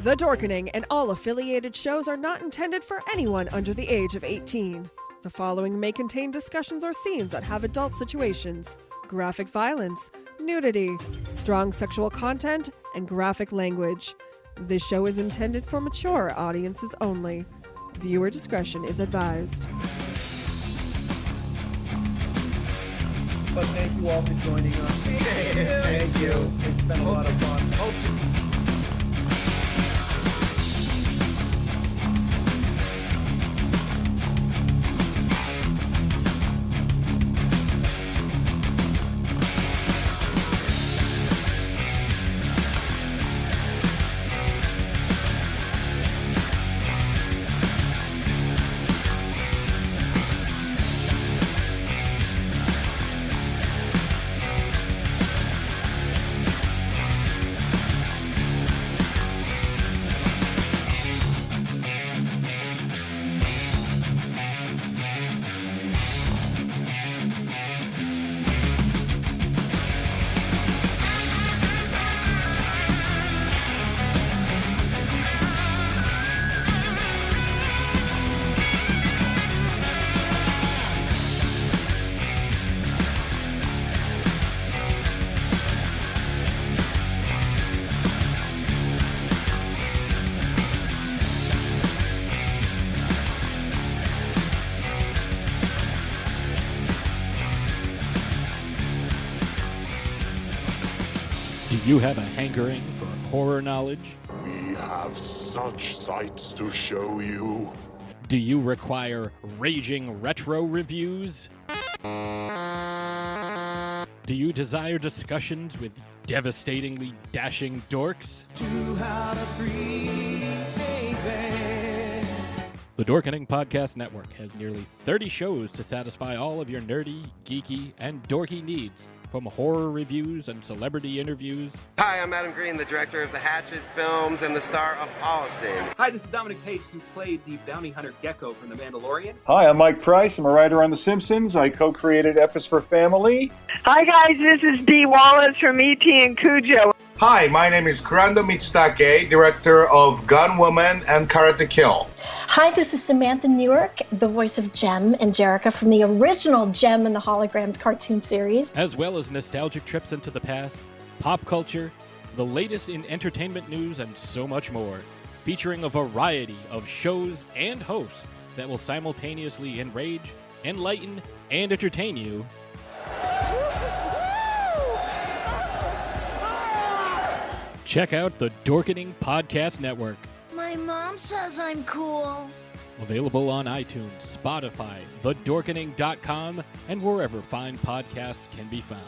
The Dorkening and all affiliated shows are not intended for anyone under the age of 18. The following may contain discussions or scenes that have adult situations, graphic violence, nudity, strong sexual content, and graphic language. This show is intended for mature audiences only. Viewer discretion is advised. But thank you all for joining us. Thank you. It's been a lot of fun. Do you have a hankering for horror knowledge? We have such sights to show you. Do you require raging retro reviews? Do you desire discussions with devastatingly dashing dorks? 2 out of 3, baby. The Dorkening Podcast Network has nearly 30 shows to satisfy all of your nerdy, geeky, and dorky needs. From horror reviews and celebrity interviews. Hi, I'm Adam Green, the director of the Hatchet films and the star of Holliston. Hi, this is Dominic Pace, who played the bounty hunter Gecko from The Mandalorian. Hi, I'm Mike Price. I'm a writer on The Simpsons. I co-created F is for Family. Hi, guys. This is Dee Wallace from E.T. and Cujo. Hi, my name is Kurando Mitsutake, director of Gun Woman and Karate Kill. Hi, this is Samantha Newark, the voice of Jem and Jerrica from the original Jem and the Holograms cartoon series. As well as nostalgic trips into the past, pop culture, the latest in entertainment news, and so much more. Featuring a variety of shows and hosts that will simultaneously enrage, enlighten, and entertain you. Check out the Dorkening Podcast Network. My mom says I'm cool. Available on iTunes, Spotify, thedorkening.com, and wherever fine podcasts can be found.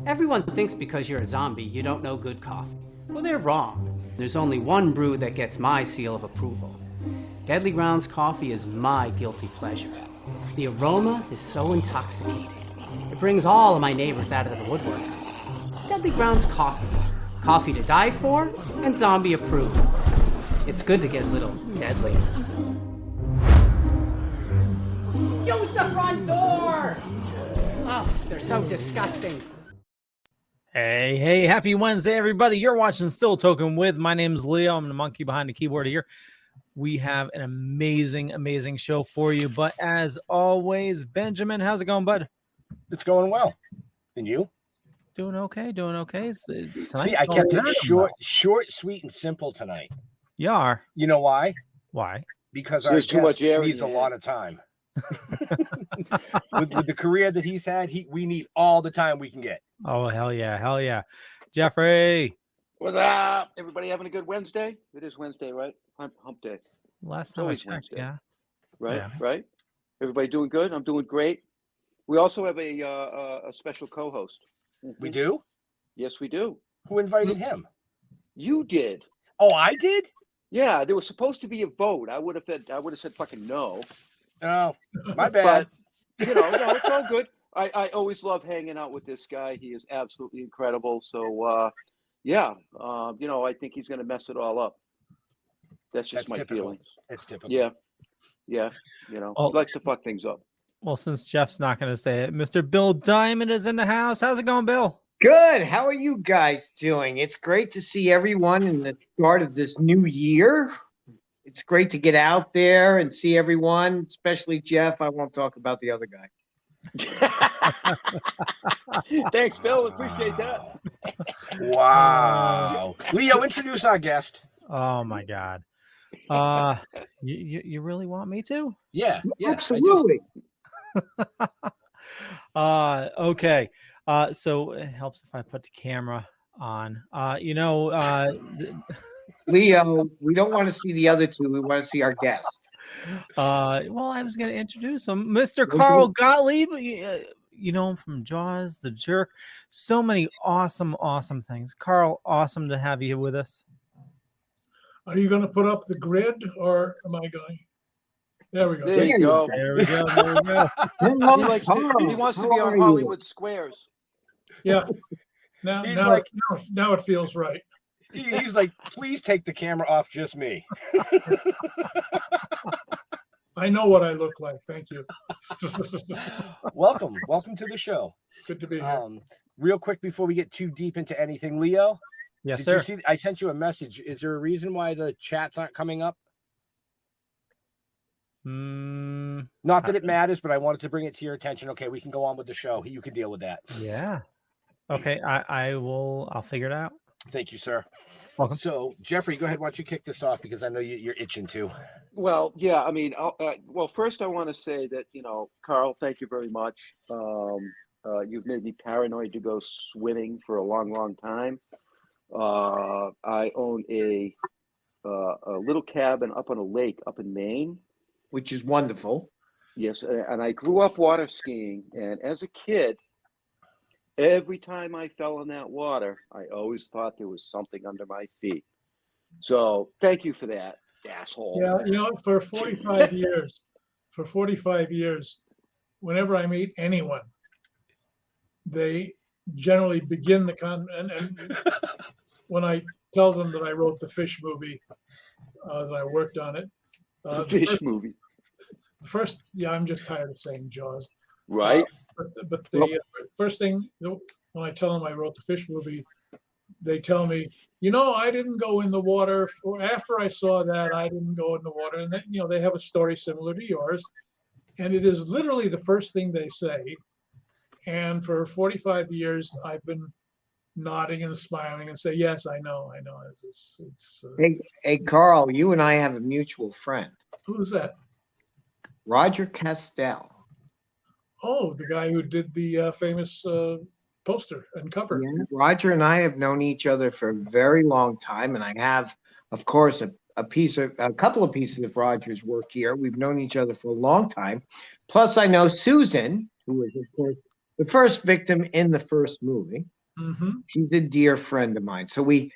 Everyone thinks because you're a zombie, you don't know good coffee. Well, they're wrong. There's only one brew that gets my seal of approval. Deadly Grounds coffee is my guilty pleasure. The aroma is so intoxicating. It brings all of my neighbors out of the woodwork. Deadly Grounds coffee. Coffee to die for, and zombie approved. It's good to get a little deadly. Use the front door! Oh, they're so disgusting. Hey, happy Wednesday, everybody. You're watching Still Toking with. My name's Leo. I'm the monkey behind the keyboard here. We have an amazing show for you. But as always, Benjamin, how's it going, bud? It's going well. And you? Doing okay. See, I kept it short, sweet, and simple tonight. You are. You know why? Why? Because our guest needs a lot of time. with the career that he's had, we need all the time we can get. Oh, hell yeah. Jeffrey. What's up? Everybody having a good Wednesday? It is Wednesday, right? Hump day. Last time I checked, Wednesday. Yeah. Right, yeah. Right? Everybody doing good? I'm doing great. We also have a special co-host. We do? Yes, we do. Who invited him? You did. Oh, I did? Yeah, there was supposed to be a vote. I would have said fucking no. Oh, my bad. But, no, it's all good. I always love hanging out with this guy. He is absolutely incredible. So, I think he's going to mess it all up. That's my typical. Feelings. It's typical. Yeah. He likes to fuck things up. Well, since Jeff's not going to say it, Mr. Bill Diamond is in the house. How's it going, Bill? Good. How are you guys doing? It's great to see everyone in the start of this new year. It's great to get out there and see everyone, especially Jeff. I won't talk about the other guy. Thanks, Phil. Appreciate that. Wow. Leo, introduce our guest. Oh my God. You really want me to? Yeah, Absolutely. Okay. So it helps if I put the camera on. Leo, we don't want to see the other two. We want to see our guest. Well, I was going to introduce him, Mr. Carl Gottlieb. You know him from Jaws, The Jerk. So many awesome things. Carl, awesome to have you with us. Are you going to put up the grid, or am I going? There we go. There you go. There we go. He wants to be on Hollywood Squares. Yeah. Now it feels right. He's like, please take the camera off just me. I know what I look like. Thank you. Welcome to the show. Good to be here. Real quick before we get too deep into anything, Leo. Yes, did sir. You see, I sent you a message. Is there a reason why the chats aren't coming up? Not that it matters, but I wanted to bring it to your attention. Okay, we can go on with the show. You can deal with that. Yeah. Okay, I'll figure it out. Thank you, sir. Welcome. So, Jeffrey, go ahead. Why don't you kick this off, because I know you're itching to. Well, yeah. I mean, first I want to say that, Carl, thank you very much. You've made me paranoid to go swimming for a long time. I own a little cabin up on a lake up in Maine, which is wonderful. Yes, and I grew up water skiing, and as a kid, every time I fell in that water, I always thought there was something under my feet. So thank you for that, asshole. Yeah, for 45 years, whenever I meet anyone, they generally begin and when I tell them that I wrote the Fish movie, that I worked on it. The Fish movie. First, I'm just tired of saying Jaws. Right. But the first thing, when I tell them I wrote the Fish movie, they tell me, I didn't go in the water. After I saw that, I didn't go in the water. And then, they have a story similar to yours. And it is literally the first thing they say. And for 45 years, I've been nodding and smiling and say, yes, I know. Hey, Carl, you and I have a mutual friend. Who's that? Roger Castell. Oh, the guy who did the famous poster and cover. Yeah, Roger and I have known each other for a very long time, and I have, of course, a couple of pieces of Roger's work here. We've known each other for a long time. Plus, I know Susan, who was, of course, the first victim in the first movie. Mm-hmm. She's a dear friend of mine. So we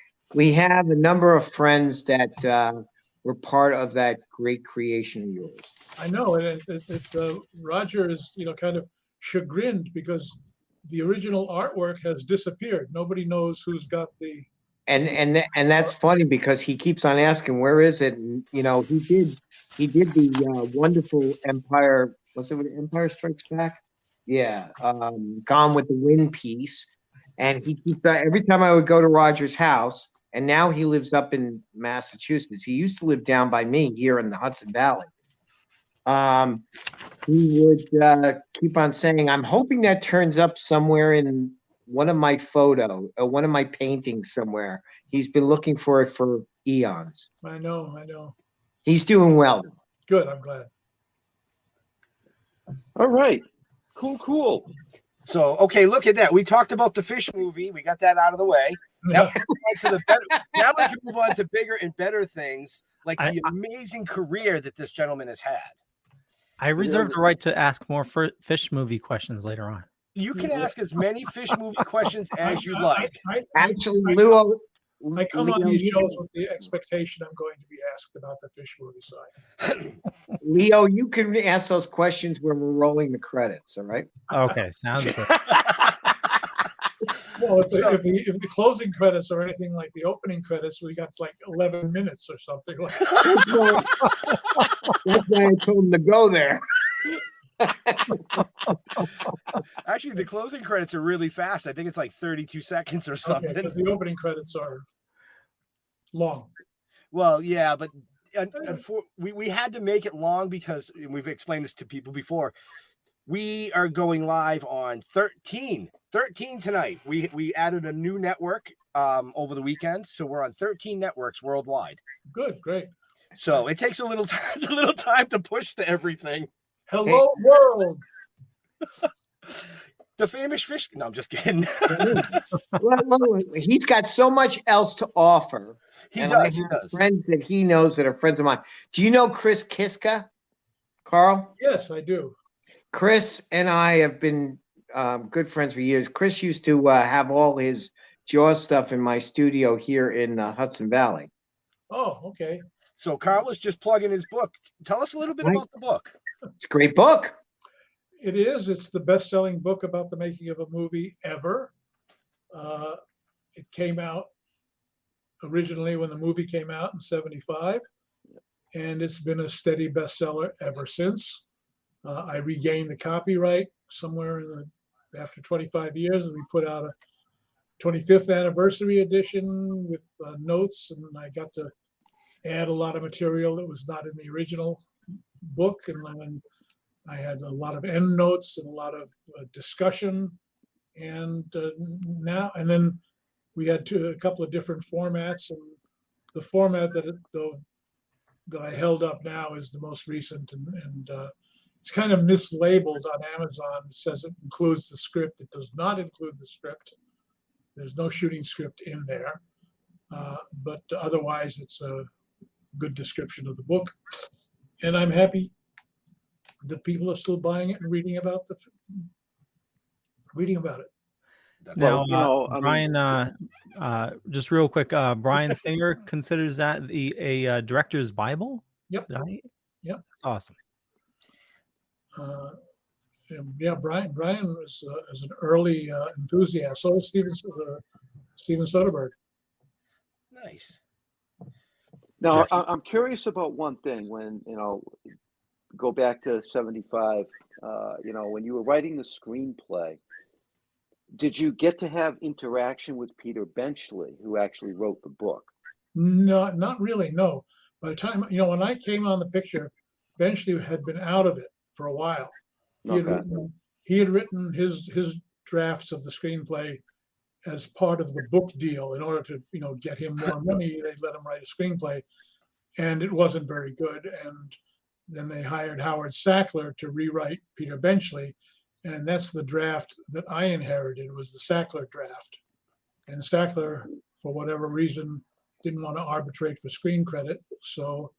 have a number of friends that were part of that great creation of yours. I know, and Roger is, kind of chagrined because the original artwork has disappeared. Nobody knows who's got the. And that's funny because he keeps on asking, where is it? And he did the wonderful Empire. Was it Empire Strikes Back? Yeah, Gone with the Wind piece. And he keeps every time I would go to Roger's house. And now he lives up in Massachusetts. He used to live down by me here in the Hudson Valley. He would keep on saying, I'm hoping that turns up somewhere in one of my one of my paintings somewhere. He's been looking for it for eons. I know. He's doing well. Good, I'm glad. All right. Cool. So, okay, look at that. We talked about the Fish movie. We got that out of the way. Now we can move on to bigger and better things, like the amazing career that this gentleman has had. I reserve the right to ask more Fish movie questions later on. You can ask as many Fish movie questions as you like. Actually, Leo, I come on these shows with the expectation I'm going to be asked about the Fish movie side. Leo, you can ask those questions when we're rolling the credits, all right? Okay, sounds good. Well, if the closing credits are anything like the opening credits, we got like 11 minutes or something like that. That's why I told him to go there. Actually, the closing credits are really fast. I think it's like 32 seconds or something. Okay, but the opening credits are long. Well, yeah, but we had to make it long because we've explained this to people before. We are going live on 13 tonight. We added a new network over the weekend, so we're on 13 networks worldwide. Good, great. So it takes a little time to push to everything. Hello, world. The famous fish. No, I'm just kidding. Well, he's got so much else to offer. He and does. I He have does. friends that he knows that are friends of mine. Do you know Chris Kiska, Carl? Yes, I do. Chris and I have been good friends for years. Chris used to have all his Jaws stuff in my studio here in Hudson Valley. Oh, okay. So Carl is just plugging his book. Tell us a little bit about the book. It's a great book. It is. It's the best-selling book about the making of a movie ever. It came out originally when the movie came out in '75, and it's been a steady bestseller ever since. I regained the copyright somewhere after 25 years, and we put out a 25th anniversary edition with notes, and I got to add a lot of material that was not in the original book, and then I had a lot of end notes and a lot of discussion, and then we had a couple of different formats, and the format that I held up now is the most recent, and it's kind of mislabeled on Amazon. It says it includes the script. It does not include the script. There's no shooting script in there, but otherwise it's a good description of the book, and I'm happy that people are still buying it and reading about it. Now, Brian, just real quick, Brian Singer considers that a director's Bible. Yep. Right? Yep. That's awesome. Yeah, Brian was an early enthusiast. So was Steven Soderbergh. Nice. Now, I'm curious about one thing. When go back to '75, when you were writing the screenplay, did you get to have interaction with Peter Benchley, who actually wrote the book? No, not really. No. By the time when I came on the picture, Benchley had been out of it for a while. He had written his drafts of the screenplay as part of the book deal. In order to get him more money, they let him write a screenplay, and it wasn't very good. And then they hired Howard Sackler to rewrite Peter Benchley, and that's the draft that I inherited, was the Sackler draft. And Sackler, for whatever reason, didn't want to arbitrate for screen credit. So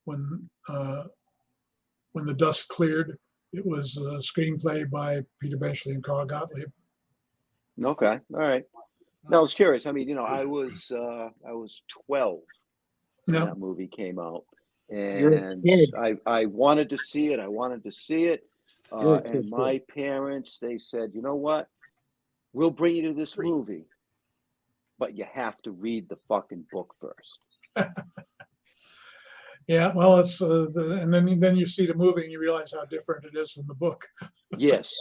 when the dust cleared, it was a screenplay by Peter Benchley and Carl Gottlieb. Okay, all right. No, I was curious. I mean, I was 12 when that movie came out, and I wanted to see it. And my parents, they said, you know what? We'll bring you to this movie, but you have to read the fucking book first. Yeah, well, it's and then you see the movie and you realize how different it is from the book. Yes,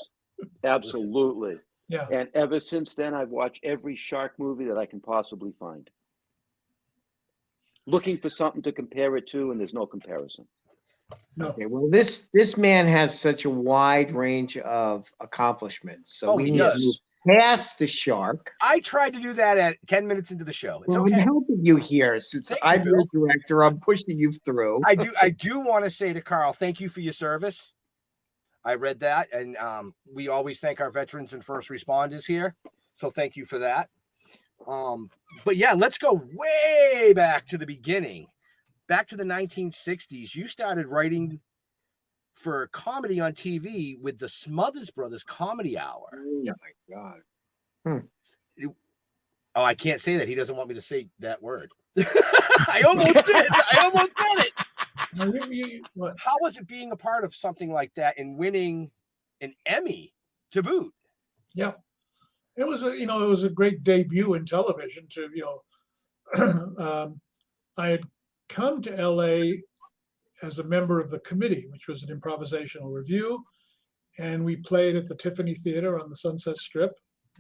absolutely. Yeah. And ever since then, I've watched every shark movie that I can possibly find, looking for something to compare it to, and there's no comparison. No. Okay, well, this man has such a wide range of accomplishments, so we need to move past the shark. I tried to do that at 10 minutes into the show. It's Well, okay. I'm helping you here since I'm your director. I'm pushing you through. I do want to say to Carl, thank you for your service. I read that, and we always thank our veterans and first responders here. So thank you for that. But yeah, let's go way back to the beginning. Back to the 1960s. You started writing for comedy on TV with the Smothers Brothers Comedy Hour. Oh my God. Oh, I can't say that. He doesn't want me to say that word. I almost did. I almost said it. How was it being a part of something like that and winning an Emmy to boot? Yeah, it was a great debut in television. I had come to LA as a member of the committee, which was an improvisational review, and we played at the Tiffany Theater on the Sunset Strip.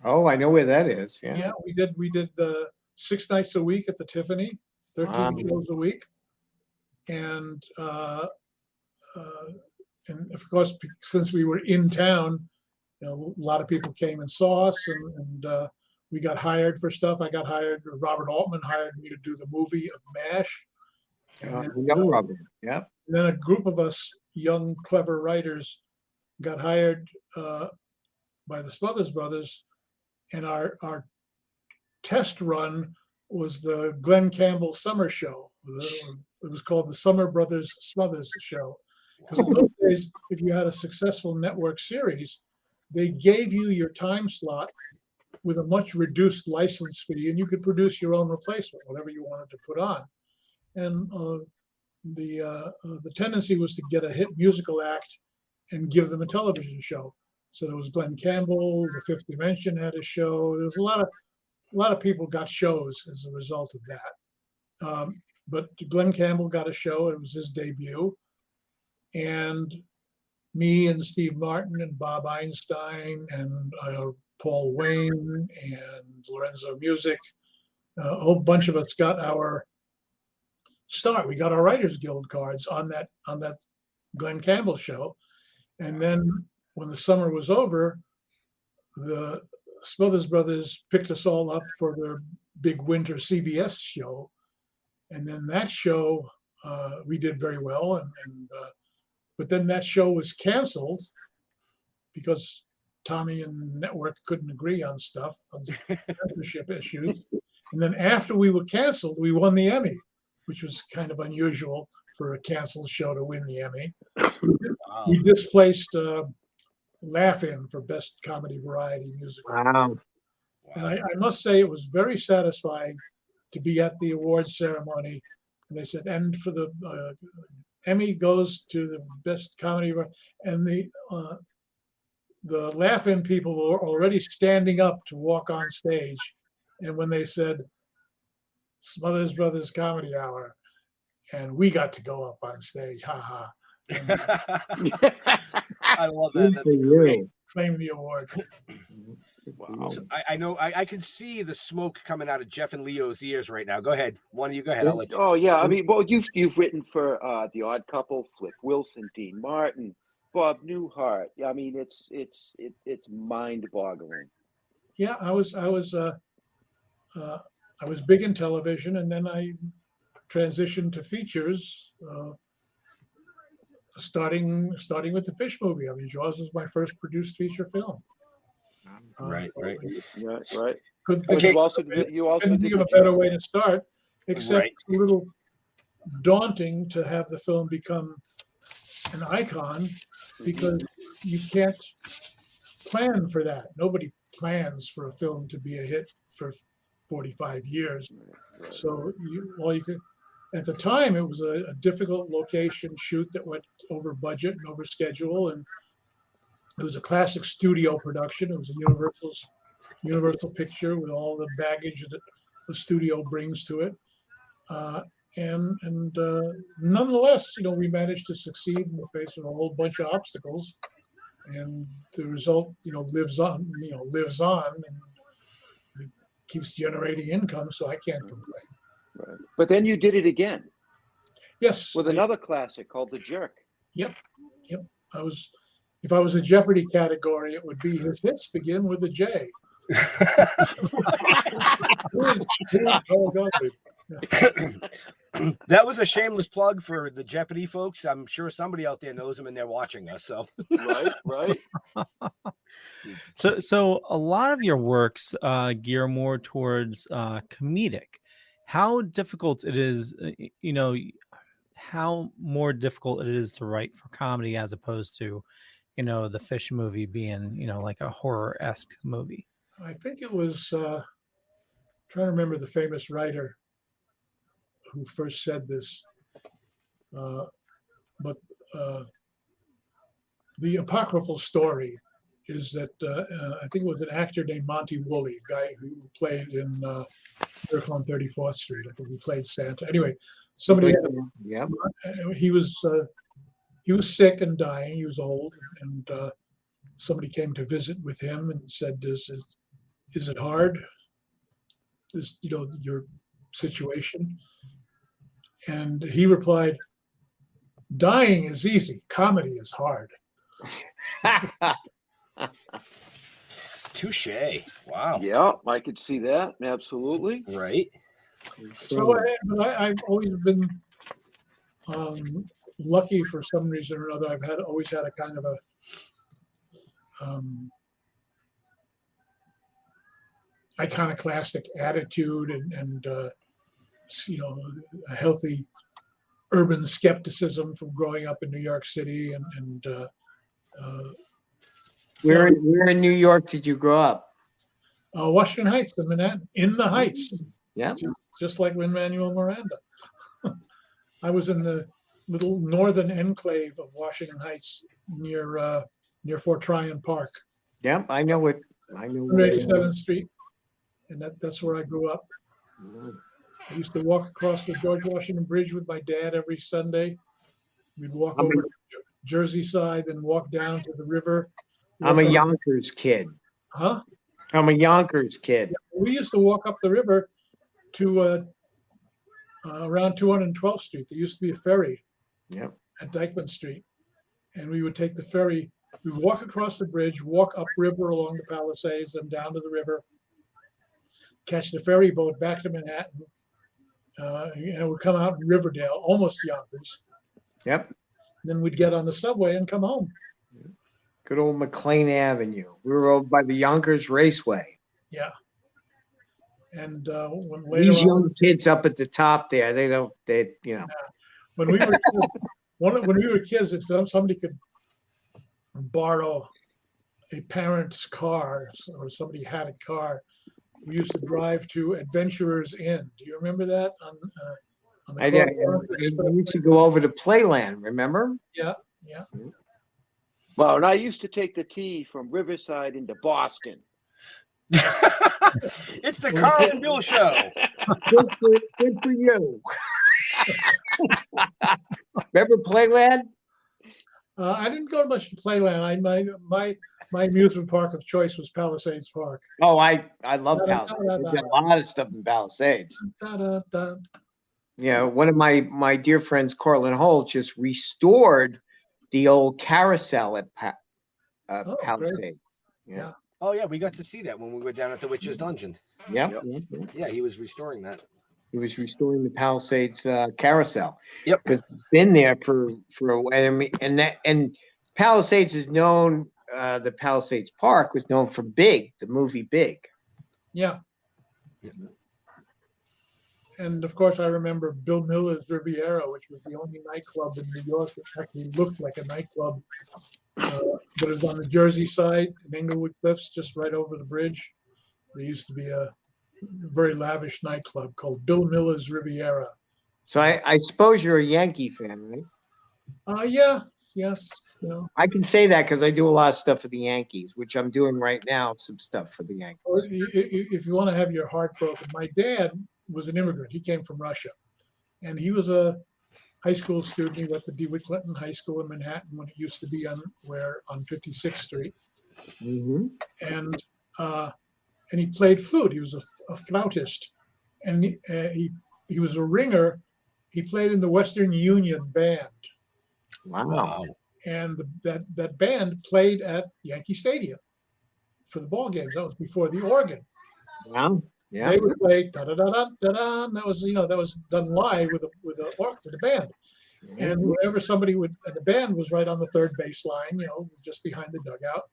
Oh, I know where that is. Yeah. Yeah, we did the 6 nights a week at the Tiffany, 13 shows a week, and of course, since we were in town, a lot of people came and saw us, and we got hired for stuff. I got hired. Robert Altman hired me to do the movie of MASH. Young Robert. Yeah. And then a group of us young, clever writers got hired by the Smothers Brothers, and our test run was the Glenn Campbell summer show. It was called the Summer Brothers Smothers Show. Because in those days, if you had a successful network series, they gave you your time slot with a much reduced license fee, and you could produce your own replacement, whatever you wanted to put on. And the tendency was to get a hit musical act and give them a television show. So there was Glenn Campbell, The Fifth Dimension had a show. There was a lot of people got shows as a result of that. But Glenn Campbell got a show. It was his debut. And me and Steve Martin and Bob Einstein and Paul Wayne and Lorenzo Music, a whole bunch of us got our start. We got our Writers Guild cards on that Glenn Campbell show. And then when the summer was over, the Smothers Brothers picked us all up for their big winter CBS show. And then that show, we did very well. But then that show was canceled because Tommy and Network couldn't agree on stuff, on censorship issues. And then after we were canceled, we won the Emmy, which was kind of unusual for a canceled show to win the Emmy. Wow. We displaced Laugh-In for Best Comedy Variety Musical. Wow. And I must say it was very satisfying to be at the awards ceremony. And they said, and for the Emmy goes to the Best Comedy, and the Laugh-In people were already standing up to walk on stage. And when they said Smothers Brothers Comedy Hour, and we got to go up on stage, haha. I love that. That's great. Claim the award. Wow. So I know I can see the smoke coming out of Jeff and Leo's ears right now. Go ahead. One of you go ahead. I'll let you. Oh yeah, I mean, well, you've written for The Odd Couple, Flip Wilson, Dean Martin, Bob Newhart. I mean, it's mind-boggling. Yeah, I was big in television, and then I transitioned to features, starting with the Fish movie. I mean, Jaws was my first produced feature film. Right. Couldn't think of a better way to start, except it's a little daunting to have the film become an icon because you can't plan for that. Nobody plans for a film to be a hit for 45 years. So all you could, at the time, it was a difficult location shoot that went over budget and over schedule, and it was a classic studio production. It was a Universal picture with all the baggage that the studio brings to it. And nonetheless, we managed to succeed in the face of a whole bunch of obstacles, and the result, lives on, and it keeps generating income. So I can't complain. Right. But then you did it again. Yes. With another classic called The Jerk. Yep. If I was a Jeopardy category, it would be his hits begin with a J. Carl Gottlieb. That was a shameless plug for the Jeopardy folks. I'm sure somebody out there knows them and they're watching us. So right. So a lot of your works gear more towards comedic. How difficult it is, how more difficult it is to write for comedy as opposed to, the Fish movie being, like a horror-esque movie. I think it was trying to remember the famous writer who first said this, but the apocryphal story is that I think it was an actor named Monty Woolley, a guy who played in Miracle on 34th Street. I think he played Santa. Anyway, somebody he was sick and dying. He was old, and somebody came to visit with him and said, is it hard? This, your situation? And he replied, dying is easy, comedy is hard. Touche. Wow. Yeah, I could see that. Absolutely. Right. So I've always been lucky for some reason or another. I've always had a kind of a iconoclastic attitude and a healthy urban skepticism from growing up in New York City and where in New York did you grow up? Washington Heights, in Manhattan, in the Heights. Yeah. Just like Lin-Manuel Miranda. I was in the little northern enclave of Washington Heights near Fort Tryon Park. Yep, I know it. I know. 187th Street, and that's where I grew up. I used to walk across the George Washington Bridge with my dad every Sunday. We'd walk over to Jersey side, then walk down to the river. I'm a Yonkers kid. Huh? I'm a Yonkers kid. Yeah, we used to walk up the river to around 212th Street. There used to be a ferry at Dyckman Street, and we would take the ferry. We'd walk across the bridge, walk upriver along the Palisades, and down to the river, catch the ferry boat back to Manhattan, and it would come out in Riverdale, almost Yonkers. Yep. Then we'd get on the subway and come home. Good old McLean Avenue. We were over by the Yonkers Raceway. Yeah. And when later these young kids up at the top there, when we were when we were kids, if somebody could borrow a parent's car or somebody had a car, we used to drive to Adventurers Inn. Do you remember that? On the I used to go over to Playland, remember? Yeah. Well, and I used to take the T from Riverside into Boston. It's the Carl and Bill Show. Good for you. Remember Playland? I didn't go much to Playland. My amusement park of choice was Palisades Park. Oh, I love Palisades. There's a lot of stuff in Palisades. One of my dear friends, Cortland Holt, just restored the old carousel at Palisades. Yeah. Oh yeah, we got to see that when we were down at the Witch's Dungeon. Yep. Yeah, he was restoring that. He was restoring the Palisades carousel. Yep. Because it's been there for a while. And Palisades is known. The Palisades Park was known for Big, the movie Big. Yeah. And of course, I remember Bill Miller's Riviera, which was the only nightclub in New York that actually looked like a nightclub. But it was on the Jersey side in Englewood Cliffs, just right over the bridge. There used to be a very lavish nightclub called Bill Miller's Riviera. So I suppose you're a Yankee fan, right? Yes. I can say that because I do a lot of stuff for the Yankees, which I'm doing right now, some stuff for the Yankees. If you want to have your heart broken, my dad was an immigrant. He came from Russia, and he was a high school student. He went to DeWitt Clinton High School in Manhattan when it used to be on 56th Street. Mm-hmm. And he played flute. He was a flautist, and he was a ringer. He played in the Western Union Band. Wow. And that band played at Yankee Stadium for the ball games. That was before the organ. Wow. Yeah. They would play da da da da da da. That was done live with the band. And whenever somebody the band was right on the third base line, just behind the dugout.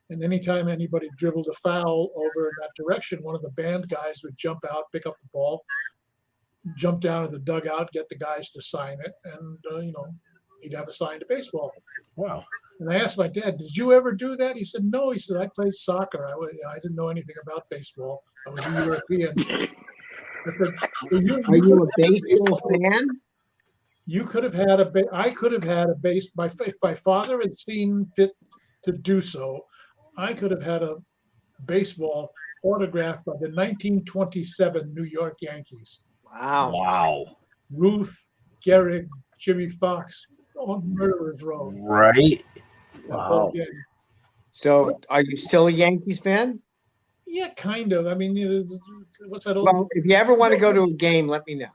And anytime anybody dribbled a foul over in that direction, one of the band guys would jump out, pick up the ball, jump down to the dugout, get the guys to sign it, and he'd have a signed baseball. Wow. And I asked my dad, "Did you ever do that?" He said, "No." He said, "I played soccer. I didn't know anything about baseball. I was a European." I said, "Are you a baseball fan?" You could have had I could have had a base. If my father had seen fit to do so, I could have had a baseball autographed by the 1927 New York Yankees. Wow. Ruth, Gehrig, Jimmy Fox, on Murderers Row. Right. Wow. So, are you still a Yankees fan? Yeah, kind of. I mean, what's that old? Well, if you ever want to go to a game, let me know.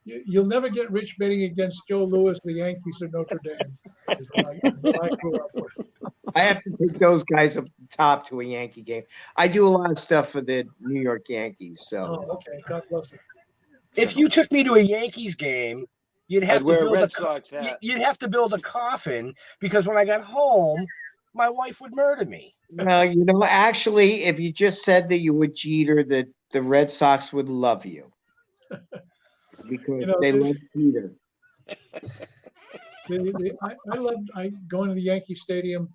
You'll never get rich betting against Joe Louis, the Yankees, or Notre Dame. Is what I grew up with. I have to take those guys up the top to a Yankee game. I do a lot of stuff for the New York Yankees. So, okay, God bless you. If you took me to a Yankees game, you'd have to wear a build Red Sox hat. You'd have to build a coffin because when I got home, my wife would murder me. well, actually, if you just said that you were Jeter, the Red Sox would love you because they love Jeter. I loved going to the Yankee Stadium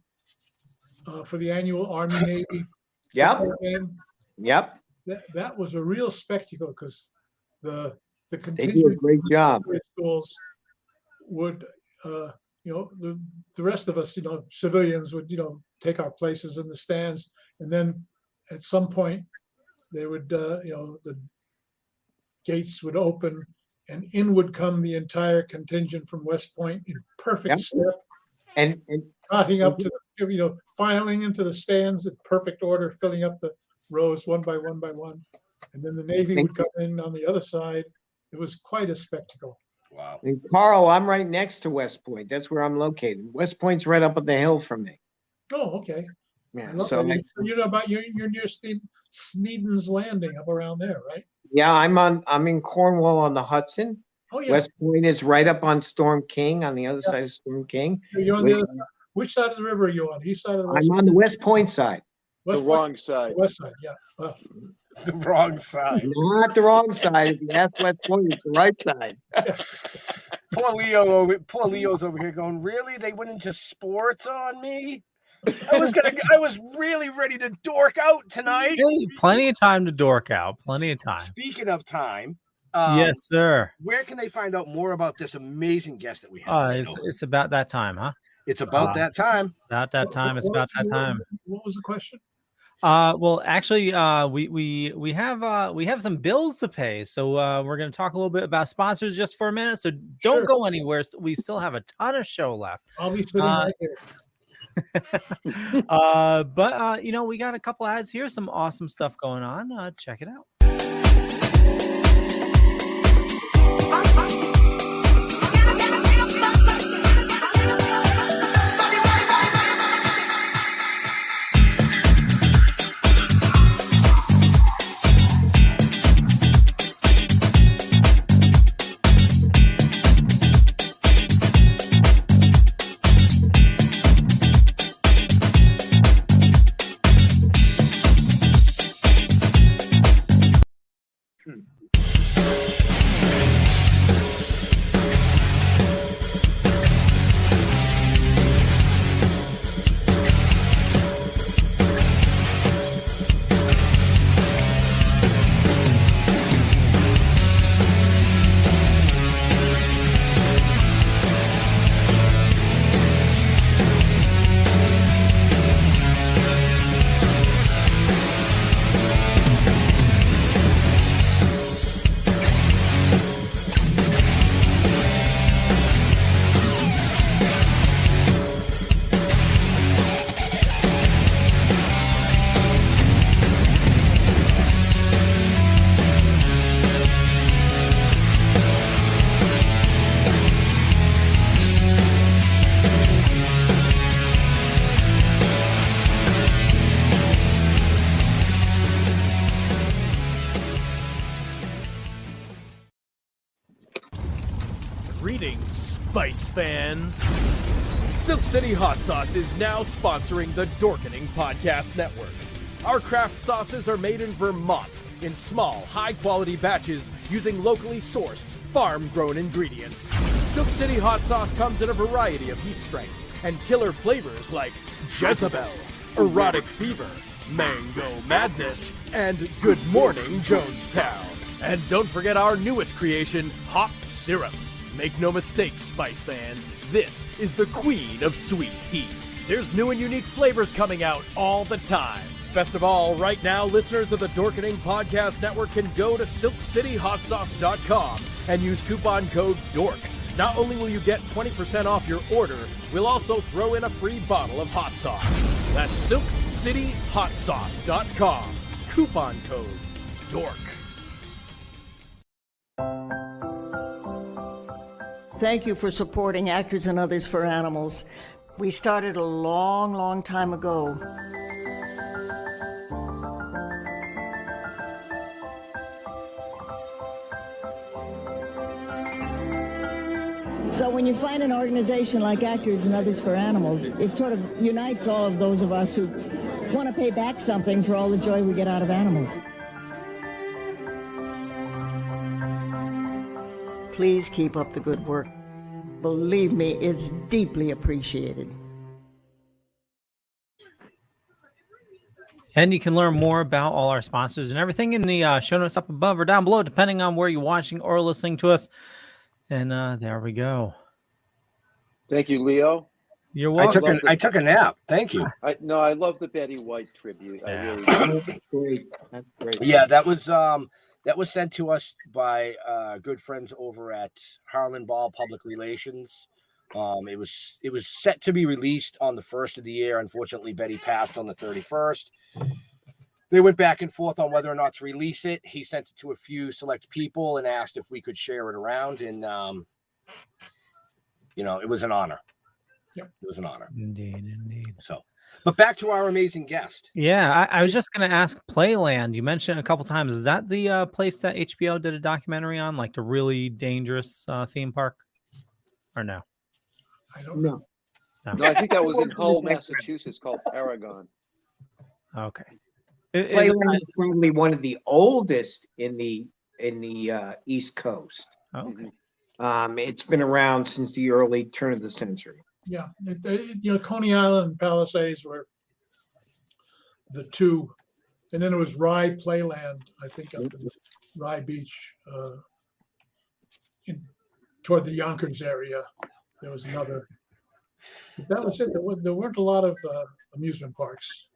for the annual Army-Navy football game. Yep. That was a real spectacle because the contingent They do a great job. schools would the rest of us civilians would take our places in the stands, and then at some point they would the gates would open and in would come the entire contingent from West Point in perfect step and trotting up to the, filing into the stands in perfect order, filling up the rows one by one by one, and then the Navy would come in on the other side. It was quite a spectacle. Wow. And Carl, I'm right next to West Point. That's where I'm located. West Point's right up on the hill from me. Oh, okay. Yeah. So you're near Sneeden's Landing up around there, right? Yeah, I'm in Cornwall on the Hudson. Oh yeah. West Point is right up on Storm King, on the other side of Storm King. You're on the other side. Which side of the river are you on? East side of the west? I'm on the West Point side. West the wrong side. West side, yeah. The wrong side. Not the wrong side. If you ask West Point, it's the right side. Poor Leo's over here going, really? They went into sports on me? I was really ready to dork out tonight. Hey, plenty of time to dork out. Plenty of time. Speaking of time, yes, sir. Where can they find out more about this amazing guest that we have? It's about that time, huh? It's about that time. About that time. It's about that time. What was the question? Well, actually, we have some bills to pay, so we're going to talk a little bit about sponsors just for a minute. So don't go anywhere. We still have a ton of show left. I'll be sitting right here. But we got a couple ads here. Some awesome stuff going on. Check it out. Greetings, Spice fans. Silk City Hot Sauce is now sponsoring the Dorkening Podcast Network. Our craft sauces are made in Vermont in small, high-quality batches using locally sourced, farm-grown ingredients. Silk City Hot Sauce comes in a variety of heat strengths and killer flavors like Jezebel, Erotic Fever, Mango Madness, and Good Morning Jonestown. And don't forget our newest creation, Hot Syrup. Make no mistake, Spice fans, this is the queen of sweet heat. There's new and unique flavors coming out all the time. Best of all, right now, listeners of the Dorkening Podcast Network can go to SilkCityHotSauce.com and use coupon code DORK. Not only will you get 20% off your order, we'll also throw in a free bottle of hot sauce. That's SilkCityHotSauce.com. Coupon code DORK. Thank you for supporting Actors and Others for Animals. We started a long, long time ago. So when you find an organization like Actors and Others for Animals, it sort of unites all of those of us who want to pay back something for all the joy we get out of animals. Please keep up the good work. Believe me, it's deeply appreciated. And you can learn more about all our sponsors and everything in the show notes up above or down below, depending on where you're watching or listening to us. And there we go. Thank you, Leo. You're welcome. I took a nap. Thank you. I love the Betty White tribute. I really do. That's great. Yeah, that was sent to us by good friends over at Harlan Ball Public Relations. It was set to be released on the 1st of the year. Unfortunately, Betty passed on the 31st. They went back and forth on whether or not to release it. He sent it to a few select people and asked if we could share it around. And, it was an honor. Yep. It was an honor. Indeed. So, but back to our amazing guest. Yeah, I was just going to ask Playland. You mentioned a couple times. Is that the place that HBO did a documentary on, like the really dangerous theme park? Or no? I don't know. No, I think that was in Hull, Massachusetts, called Paragon. Okay. Playland is probably one of the oldest in the East Coast. Okay. It's been around since the early turn of the century. Yeah, Coney Island and Palisades were the two, and then it was Rye Playland, I think, up in Rye Beach, toward the Yonkers area. There was another. But that was it. There weren't a lot of amusement parks.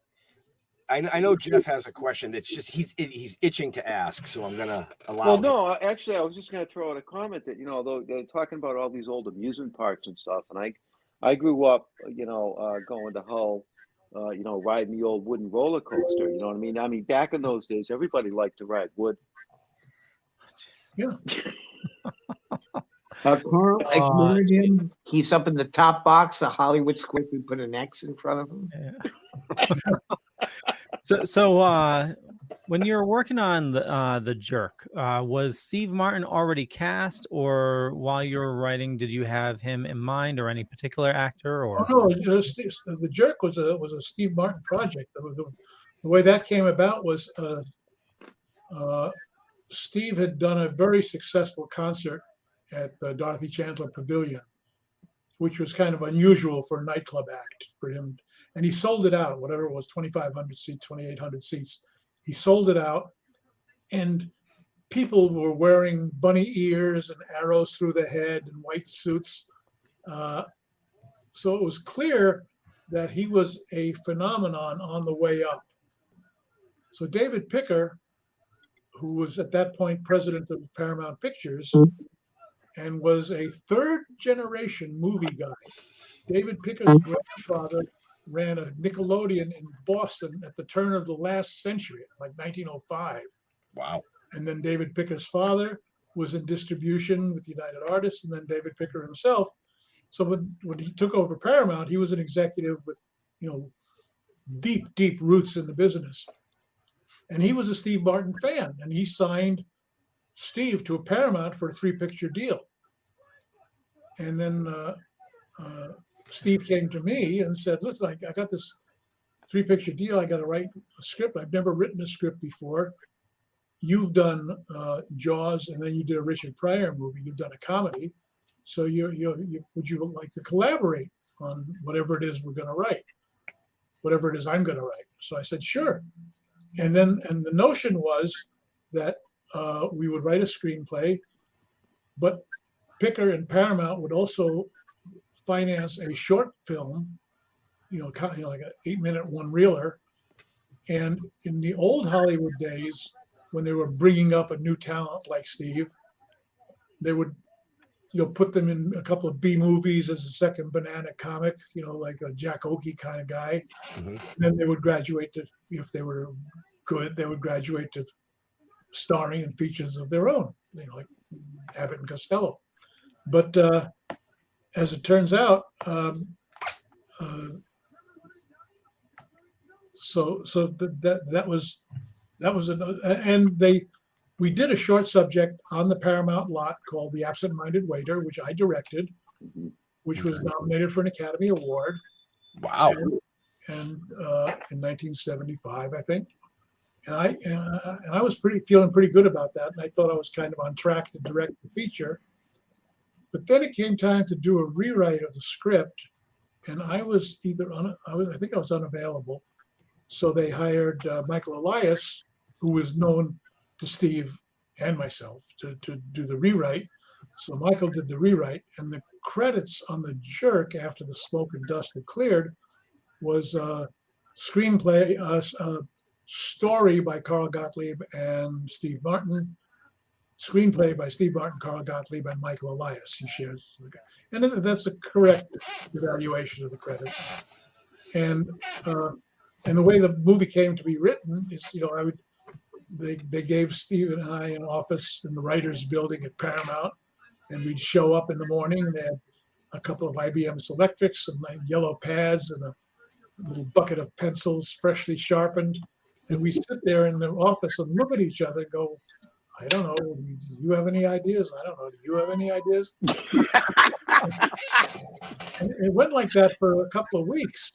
I know Jeff has a question. That's just he's itching to ask, so I'm gonna allow. Well, no, actually, I was just gonna throw out a comment that though they're talking about all these old amusement parks and stuff, and I grew up, going to Hull, riding the old wooden roller coaster. You know what I mean? I mean, back in those days, everybody liked to ride wood. Yeah. Carl, ignored him. He's up in the top box of Hollywood Squares. We put an X in front of him. Yeah. So when you were working on the Jerk, was Steve Martin already cast, or while you were writing, did you have him in mind, or any particular actor? Or no, the Jerk was a Steve Martin project. The way that came about was Steve had done a very successful concert at the Dorothy Chandler Pavilion, which was kind of unusual for a nightclub act for him. And he sold it out, whatever it was, 2,500 seats, 2,800 seats. He sold it out, and people were wearing bunny ears and arrows through the head and white suits. So it was clear that he was a phenomenon on the way up. So David Picker, who was at that point president of Paramount Pictures and was a third-generation movie guy. David Picker's grandfather ran a Nickelodeon in Boston at the turn of the last century, like 1905. Wow. And then David Picker's father was in distribution with United Artists, and then David Picker himself. So when he took over Paramount, he was an executive with, deep roots in the business. And he was a Steve Martin fan, and he signed Steve to a Paramount for a 3-picture deal. And then Steve came to me and said, listen, I got this 3-picture deal. I got to write a script. I've never written a script before. You've done Jaws, and then you did a Richard Pryor movie. You've done a comedy. So would you like to collaborate on whatever it is we're going to write, whatever it is I'm going to write? So I said, sure. And the notion was that we would write a screenplay, but Picker and Paramount would also finance a short film, like an 8-minute one-reeler. And in the old Hollywood days, when they were bringing up a new talent like Steve, they would put them in a couple of B movies as a second banana comic, like a Jack Oakey kind of guy. Mhm. Then they would graduate to, if they were good, they would graduate to starring in features of their own, like Abbott and Costello. But as it turns out, that was we did a short subject on the Paramount lot called The Absent-Minded Waiter, which I directed, which was nominated for an Academy Award. Wow. And in 1975, I think. And I was feeling pretty good about that. And I thought I was kind of on track to direct the feature. But then it came time to do a rewrite of the script. And I was I think I was unavailable. So they hired Michael Elias, who was known to Steve and myself, to do the rewrite. So Michael did the rewrite, and the credits on The Jerk after the smoke and dust had cleared was screenplay, story by Carl Gottlieb and Steve Martin, screenplay by Steve Martin, Carl Gottlieb, and Michael Elias. He shares, and that's a correct evaluation of the credits. And the way the movie came to be written is, they gave Steve and I an office in the writers' building at Paramount, and we'd show up in the morning. They had a couple of IBM Selectrics and yellow pads and a little bucket of pencils freshly sharpened. And we sit there in the office and look at each other and go, I don't know, do you have any ideas? I don't know, do you have any ideas? And it went like that for a couple of weeks.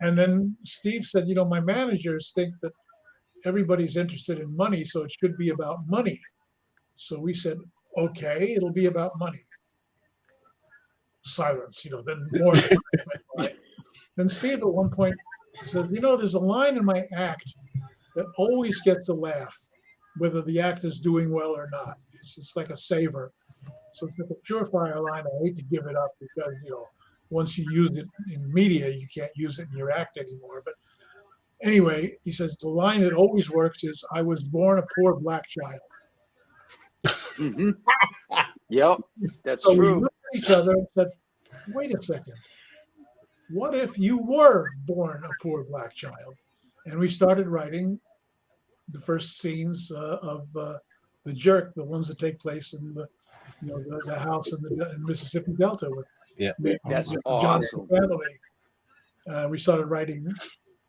And then Steve said, my managers think that everybody's interested in money, so it should be about money. So we said, okay, it'll be about money. Silence, then more. Then Steve at one point said, there's a line in my act that always gets a laugh, whether the act is doing well or not. It's like a saver. So it's like a surefire line. I hate to give it up because, once you use it in media, you can't use it in your act anymore. But anyway, he says, the line that always works is, I was born a poor black child. Mm-hmm. Yep, that's so true. We looked at each other and said, wait a second. What if you were born a poor black child? And we started writing the first scenes of The Jerk, the ones that take place in the house in the Mississippi Delta with that's John's awesome. family. We started writing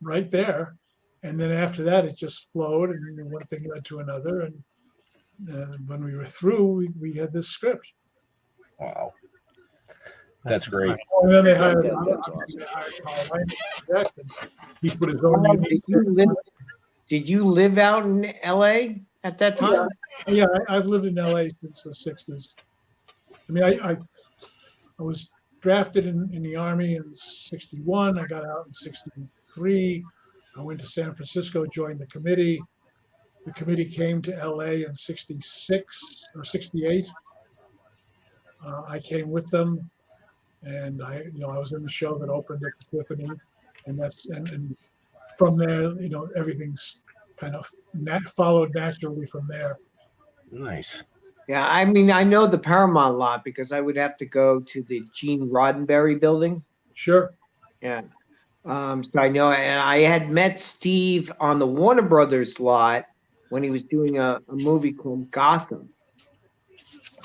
right there, and then after that, it just flowed, and one thing led to another. And when we were through, we had this script. Wow, that's great. And then they hired Carl Gottlieb, and he put his own unique. Did you live out in LA at that time? Yeah, I've lived in LA since the 60s. I mean, I was drafted in the Army in 61. I got out in 63. I went to San Francisco, joined the committee. The committee came to LA in 66 or 68. I came with them, and I was in the show that opened at the Tiffany, and from there, everything's kind of followed naturally from there. Nice. Yeah, I mean, I know the Paramount lot because I would have to go to the Gene Roddenberry building. Sure. Yeah. So I know, and I had met Steve on the Warner Brothers lot when he was doing a movie called Gotham.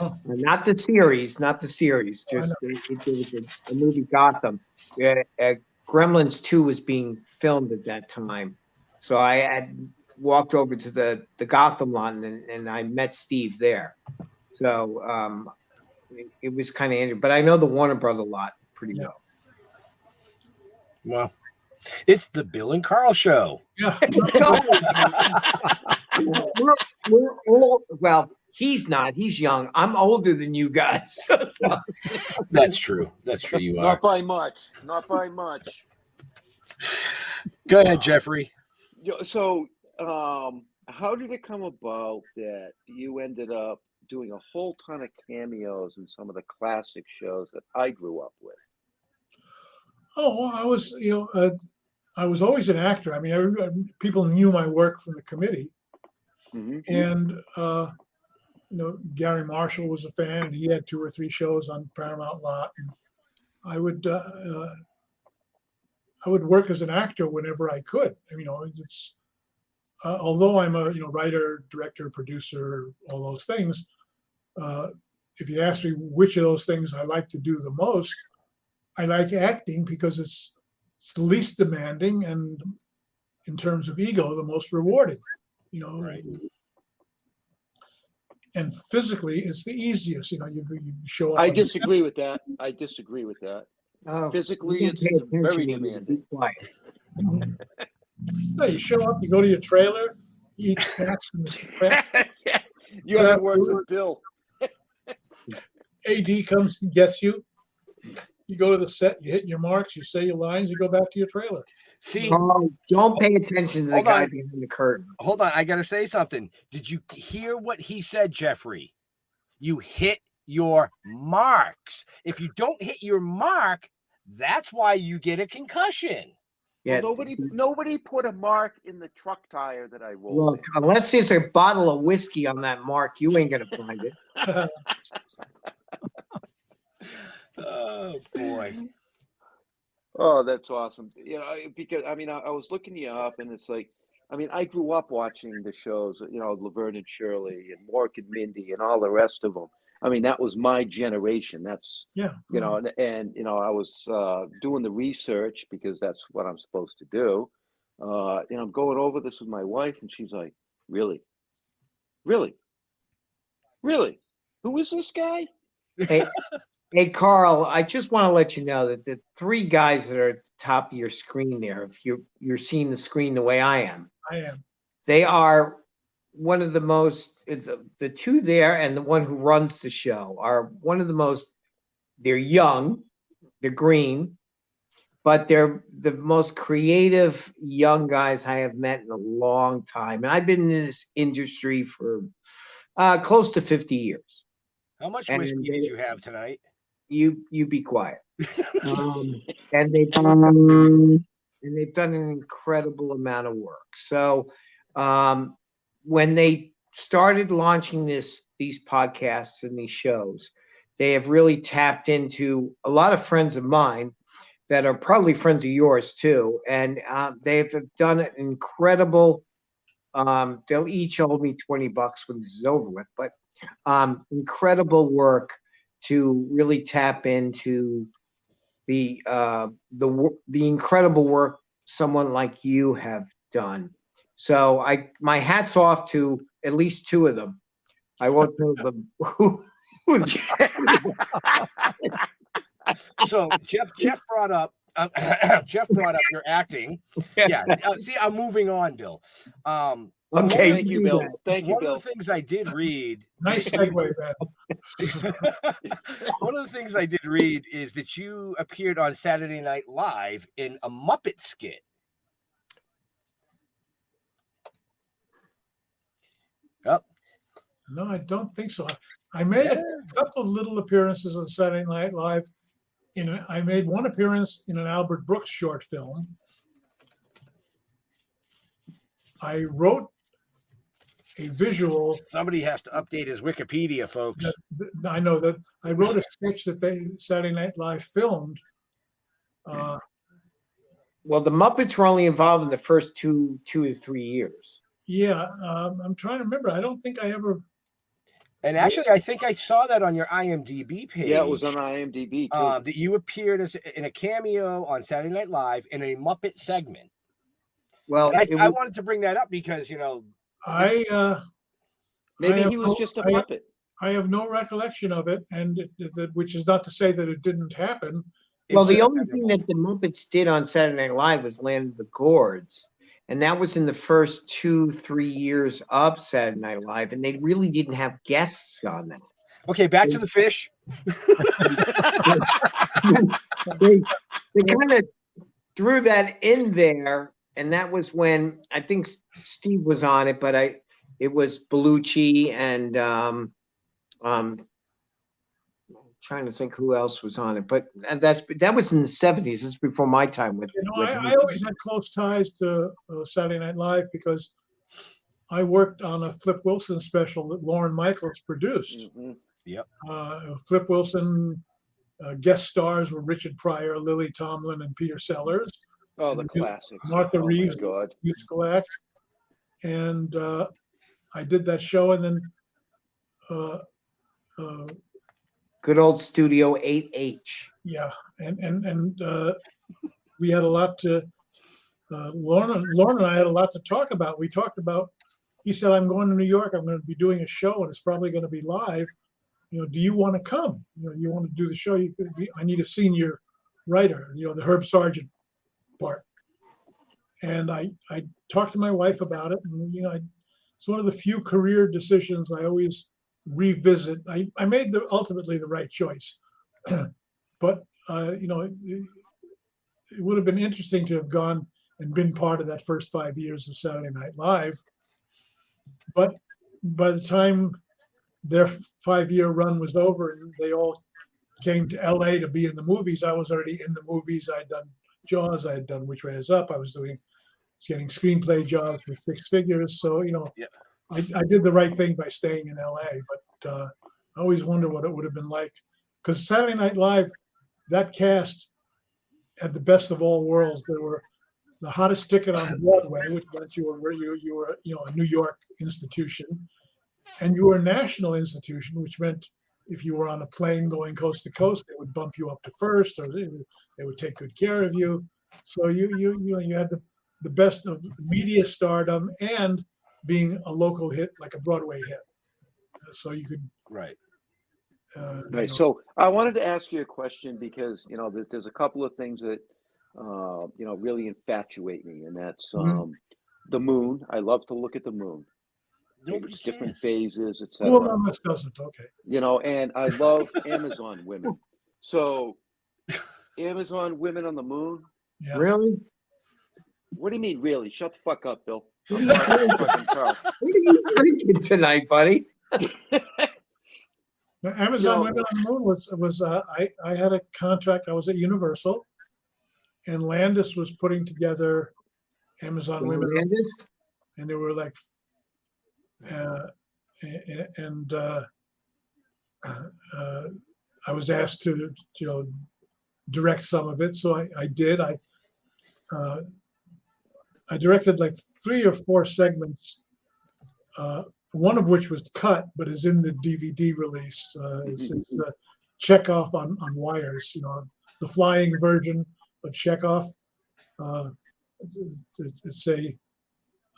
Oh. Not the series, just it was a movie Gotham. Gremlins 2 was being filmed at that time. So I had walked over to the Gotham lot and I met Steve there. So it was kind of interesting. But I know the Warner Brother lot pretty well. Well, it's the Bill and Carl Show. Yeah. we're old. Well, he's not. He's young. I'm older than you guys. That's true. That's true. You are. Not by much. Not by much. Go ahead, Jeffrey. So, how did it come about that you ended up doing a whole ton of cameos in some of the classic shows that I grew up with? Oh, well, I was always an actor. I mean, people knew my work from the committee, Mm-hmm. and Gary Marshall was a fan, and he had 2 or 3 shows on Paramount Lot. And I would work as an actor whenever I could. It's although I'm a writer, director, producer, all those things. If you ask me which of those things I like to do the most, I like acting because it's the least demanding and, in terms of ego, the most rewarding. Right. And physically, it's the easiest. You show up. I disagree with that. Physically, it's very demanding. No, you show up, you go to your trailer, you eat snacks from the You haven't worked with Bill. AD comes and gets you. You go to the set, you hit your marks, you say your lines, you go back to your trailer. See, don't pay attention to the guy behind the curtain. Hold on, I got to say something. Did you hear what he said, Jeffrey? You hit your marks. If you don't hit your mark, that's why you get a concussion. Yeah. Well, nobody put a mark in the truck tire that I rolled. Look, unless there's a bottle of whiskey on that mark, you ain't gonna find it. Oh boy. Oh, that's awesome. Because I was looking you up, and it's like, I grew up watching the shows, Laverne and Shirley and Mork and Mindy and all the rest of them. That was my generation. That's, and I was doing the research because that's what I'm supposed to do. I'm going over this with my wife, and she's like, really? Who is this guy? Hey, Carl, I just want to let you know that the 3 guys that are at the top of your screen there, if you're seeing the screen the way I am, they are one of the most, the 2 there and the one who runs the show are one of the most, they're young, they're green, but they're the most creative young guys I have met in a long time. And I've been in this industry for close to 50 years. How much whiskey did you have tonight? You be quiet. And they've done an incredible amount of work. So when they started launching these podcasts and these shows, they have really tapped into a lot of friends of mine that are probably friends of yours too, and they've done an incredible. They'll each owe me $20 when this is over with, but incredible work to really tap into the incredible work someone like you have done. So my hat's off to at least 2 of them. I won't tell them who. So Jeff brought up your acting. Yeah. See, I'm moving on, Bill. Okay. Thank you, Bill. Thank you, One Bill. of the things I did read. Nice segue, man. One of the things I did read is that you appeared on Saturday Night Live in a Muppet skit. Yep. No, I don't think so. I made a couple of little appearances on Saturday Night Live. I made one appearance in an Albert Brooks short film. I wrote a visual. Somebody has to update his Wikipedia, folks. I know that I wrote a sketch that Saturday Night Live filmed. Well, the Muppets were only involved in the first two to 3 years. Yeah, I'm trying to remember. I don't think I ever. And actually, I think I saw that on your IMDb page. Yeah, it was on IMDb too. That you appeared in a cameo on Saturday Night Live in a Muppet segment. Well, I wanted to bring that up because maybe he was just a Muppet. I have no recollection of it, and which is not to say that it didn't happen. Well, the only thing that the Muppets did on Saturday Night Live was land the gourds. And that was in the first 2-3 years of Saturday Night Live, and they really didn't have guests on that. Okay, back to the fish. they kind of threw that in there, and that was when I think Steve was on it, but it was Bellucci and I'm trying to think who else was on it, but that was in the 70s. This is before my time with. I always had close ties to Saturday Night Live because I worked on a Flip Wilson special that Lorne Michaels produced. Yep. Flip Wilson guest stars were Richard Pryor, Lily Tomlin, and Peter Sellers. Oh, the classics. Martha Reeves, God. musical act. And I did that show, and then Good old Studio 8H. yeah, and we had a lot to. Lorne and I had a lot to talk about. We talked about. He said, "I'm going to New York. I'm going to be doing a show, and it's probably going to be live. Do you want to come? You want to do the show? I need a senior writer. The Herb Sargent part." And I talked to my wife about it, and it's one of the few career decisions I always revisit. I made ultimately the right choice, but it would have been interesting to have gone and been part of that first 5 years of Saturday Night Live. But by the time their 5-year run was over and they all came to LA to be in the movies, I was already in the movies. I'd done Jaws, I had done Which Way Is Up. I was getting screenplay jobs with 6 figures. So, I did the right thing by staying in LA, but I always wonder what it would have been like. Because Saturday Night Live, that cast had the best of all worlds. They were the hottest ticket on Broadway, which meant you were a New York institution, and you were a national institution, which meant if you were on a plane going coast to coast, they would bump you up to first, or they would take good care of you. So you had the best of media stardom and being a local hit, like a Broadway hit. So you could right. Right. So I wanted to ask you a question because there's a couple of things that really infatuate me, and that's the moon. I love to look at the moon. It's different phases, etc. Who among us doesn't? Okay. And I love Amazon women. So Amazon women on the moon. Yeah. Really? What do you mean, really? Shut the fuck up, Bill. What are you drinking tonight, buddy? Amazon Women on the Moon was I had a contract. I was at Universal, and Landis was putting together Amazon Women, and there were like, I was asked to direct some of it, so I did. I directed like 3 or 4 segments. One of which was cut, but is in the DVD release. It's Chekhov on wires. The flying version of Chekhov. It's a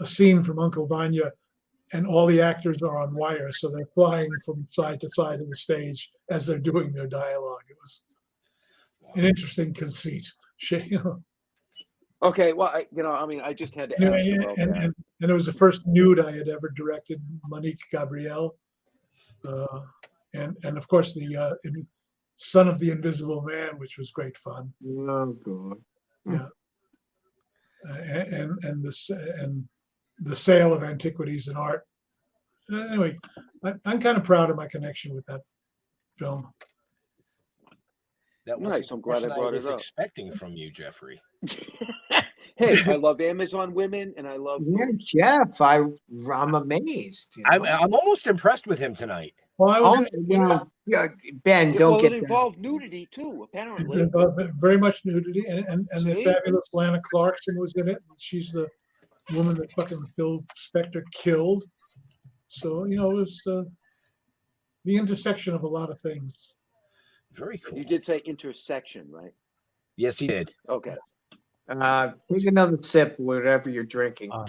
scene from Uncle Vanya, and all the actors are on wires, so they're flying from side to side of the stage as they're doing their dialogue. It was an interesting conceit. Okay, well, I just had to ask you about that. And it was the first nude I had ever directed, Monique Gabrielle, and of course the Son of the Invisible Man, which was great fun. Oh God! Yeah, and the sale of antiquities and art. Anyway, I'm kind of proud of my connection with that film. That was nice. I'm glad I brought it up. Expecting from you, Jeffrey. Hey, I love Amazon women, and I love. Yeah, Jeff, I'm amazed. I'm almost impressed with him tonight. Well, I was. Ben, don't get. It involved nudity too, apparently. It involved very much nudity, and the fabulous Lana Clarkson was in it. She's the woman that fucking Phil Spector killed. So it was the intersection of a lot of things. Very cool. You did say intersection, right? Yes, he did. Okay. Take another sip, whatever you're drinking. Go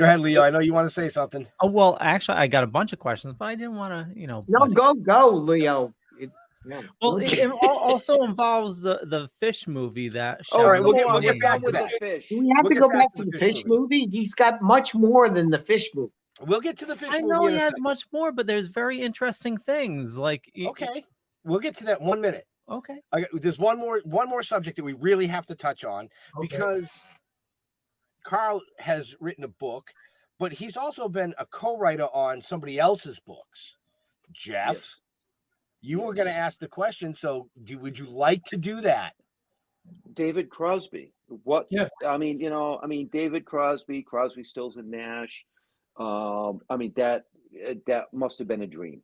ahead, Leo. I know you want to say something. Oh well, actually, I got a bunch of questions, but I didn't want to, No, go, Leo. It also involves the fish movie that. All right, we'll get back to that. We have to go back to the fish movie. He's got much more than the fish movie. We'll get to the fish movie. I know he has much more, but there's very interesting things. Like okay, we'll get to that 1 minute. Okay. There's one more subject that we really have to touch on because Carl has written a book, but he's also been a co-writer on somebody else's books. Jeff, you were going to ask the question, so would you like to do that? David Crosby. What? Yeah. I mean, David Crosby, Crosby, Stills, and Nash. That must have been a dream.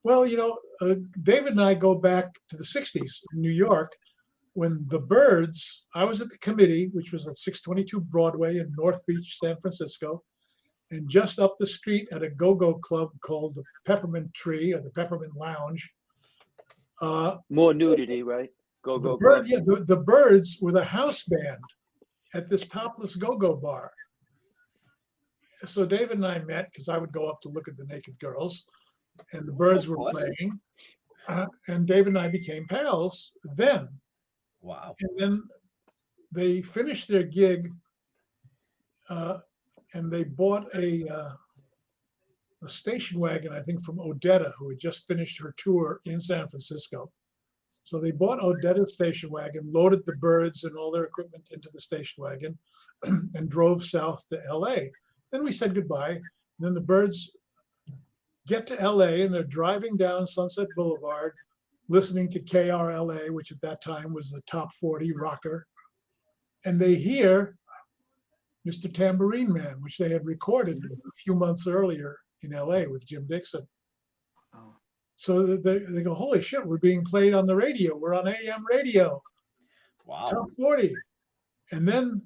Well, David and I go back to the 60s in New York when the Byrds, I was at the committee, which was at 622 Broadway in North Beach, San Francisco, and just up the street at a go-go club called the Peppermint Tree or the Peppermint Lounge. More nudity, right? Go-go. The Byrds were the house band at this topless go-go bar. So David and I met because I would go up to look at the naked girls, and the Byrds were playing, and David and I became pals then. Wow. And then they finished their gig, and they bought a station wagon, I think, from Odetta, who had just finished her tour in San Francisco. So they bought Odetta's station wagon, loaded the Byrds and all their equipment into the station wagon, and drove south to L.A. Then we said goodbye. And then the Byrds get to L.A. and they're driving down Sunset Boulevard, listening to KRLA, which at that time was the top 40 rocker. And they hear Mr. Tambourine Man, which they had recorded a few months earlier in LA with Jim Dixon. Oh. So they go, holy shit, we're being played on the radio. We're on AM radio. Wow. Top 40. And then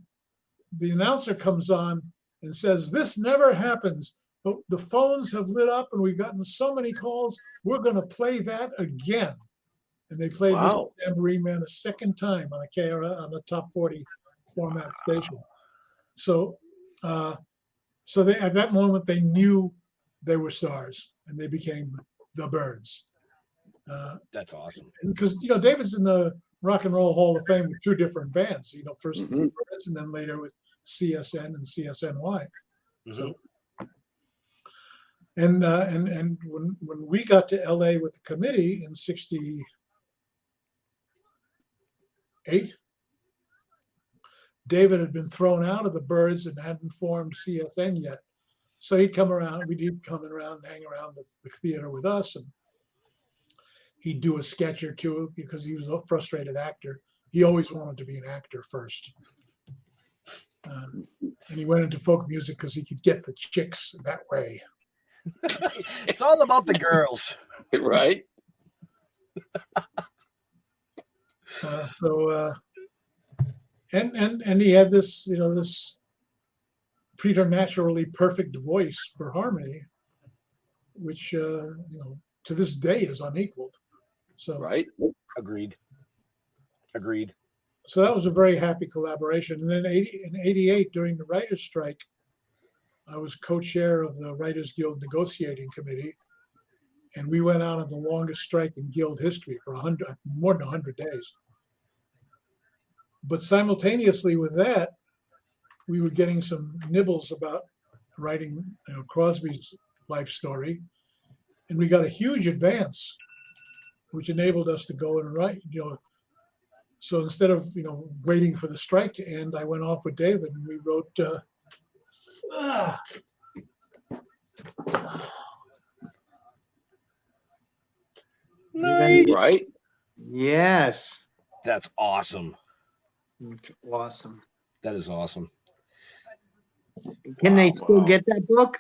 the announcer comes on and says, this never happens. But the phones have lit up and we've gotten so many calls. We're going to play that again. And they played Mr. Tambourine Man a second time on a top 40 format station. So, they at that moment they knew they were stars, and they became the Byrds. That's awesome. Because David's in the Rock and Roll Hall of Fame with two different bands. First with the Byrds, and then later with CSN and CSNY. So, and when we got to LA with the committee in '68. David had been thrown out of the Byrds and hadn't formed CSN yet. So he'd come around, we'd come around and hang around the theater with us. And he'd do a sketch or two because he was a frustrated actor. He always wanted to be an actor first. And he went into folk music because he could get the chicks that way. It's all about the girls. Right. And he had this, this preternaturally perfect voice for harmony, which, to this day is unequaled. So right. Agreed. So that was a very happy collaboration. And then in '88, during the writer's strike, I was co-chair of the Writers Guild Negotiating Committee, and we went out on the longest strike in Guild history for more than 100 days. But simultaneously with that, we were getting some nibbles about writing Crosby's life story, and we got a huge advance, which enabled us to go and write. So instead of waiting for the strike to end, I went off with David and we wrote. Nice. Right? Yes. That's awesome. It's awesome. That is awesome. Can they still get that book?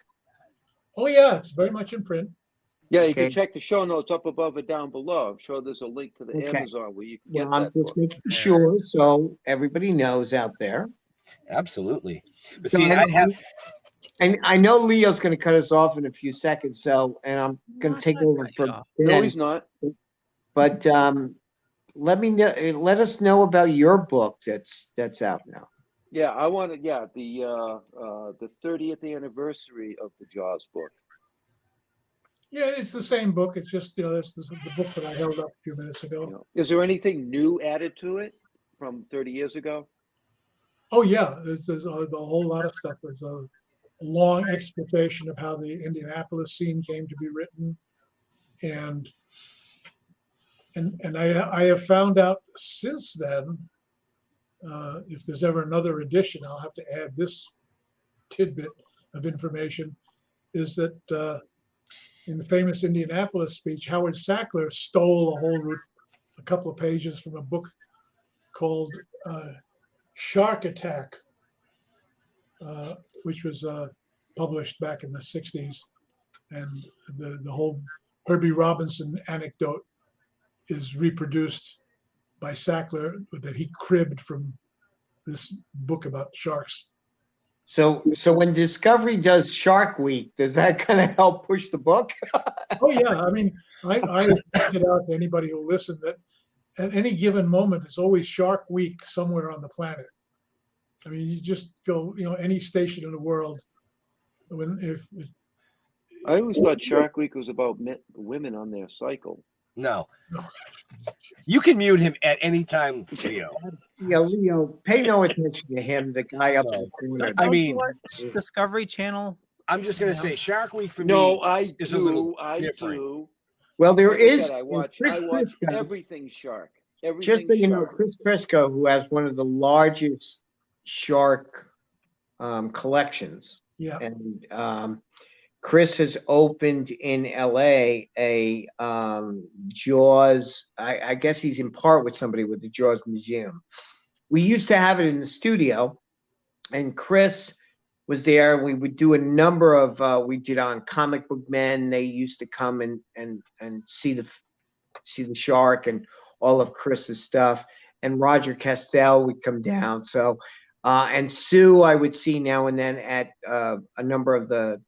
Oh yeah, it's very much in print. Yeah, you can check the show notes up above and down below. I'm sure there's a link to the Amazon where you can get I'm that just book. making sure so everybody knows out there. Absolutely. But So see, and I know Leo's going to cut us off in a few seconds, and I'm going to take over from No, Ben. he's not. But let us know about your book that's out now. Yeah, I want to. Yeah, the 30th anniversary of the Jaws book. Yeah, it's the same book. It's just this is the book that I held up a few minutes ago. Is there anything new added to it from 30 years ago? Oh yeah, there's a whole lot of stuff. There's a long explanation of how the Indianapolis scene came to be written, and I have found out since then, if there's ever another edition, I'll have to add this tidbit of information, is that in the famous Indianapolis speech, Howard Sackler stole a couple of pages from a book called Shark Attack, which was published back in the 60s. And the whole Herbie Robinson anecdote is reproduced by Sackler that he cribbed from this book about sharks. So when Discovery does Shark Week, does that kind of help push the book? Oh yeah, I mean, I pointed out to anybody who listened that at any given moment, it's always Shark Week somewhere on the planet. I mean, you just go, any station in the world. I always thought Shark Week was about women on their cycle. No. You can mute him at any time, Leo. Yeah, Leo, pay no attention to him, the guy up in the corner. I mean, Discovery Channel. I'm just going to say Shark Week for No, me I is a little do. I different. do. Well, there Like I is. said, I watch everything shark. Just so you know, shark. Chris Crisco, who has one of the largest shark collections. Yeah. And Chris has opened in LA a Jaws. I guess he's in part with somebody with the Jaws Museum. We used to have it in the studio, and Chris was there. We would do a number of we did on Comic Book Men. They used to come and see the shark and all of Chris's stuff. And Roger Castell would come down. So and Sue I would see now and then at a number of the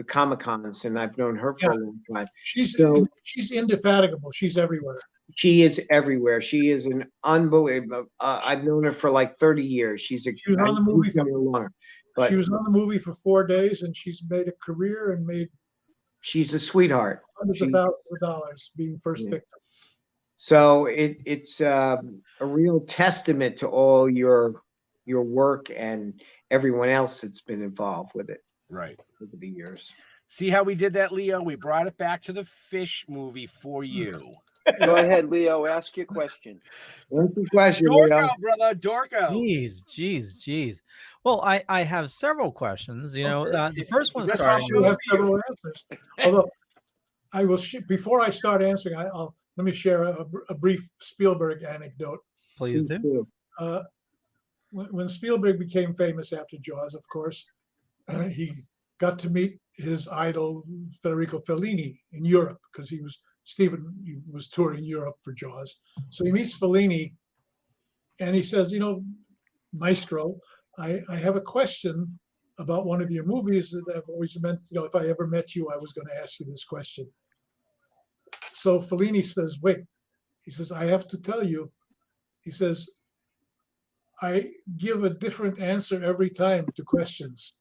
Comic-Cons, and I've known her for a long time. She's indefatigable. She's everywhere. She is everywhere. She is an unbelievable. I've known her for like 30 years. She was on the movie she was on the movie for 4 days, and she's made a career and made. She's a sweetheart. Hundreds of thousands of dollars being first victim. So it's a real testament to all your work and everyone else that's been involved with it. Right. Over the years. See how we did that, Leo? We brought it back to the fish movie for you. Go ahead, Leo. Ask your question. What's your question, Dorko, Leo? brother, Dorko. Jeez. Well, I have several questions. The first one That's starting. why I have several answers. Although I will before I start answering, let me share a brief Spielberg anecdote. Please do. When Spielberg became famous after Jaws, of course, he got to meet his idol Federico Fellini in Europe because he was touring Europe for Jaws. So he meets Fellini, and he says, Maestro, I have a question about one of your movies that I've always meant, if I ever met you, I was going to ask you this question. So Fellini says, wait. He says, I have to tell you. He says, I give a different answer every time to questions.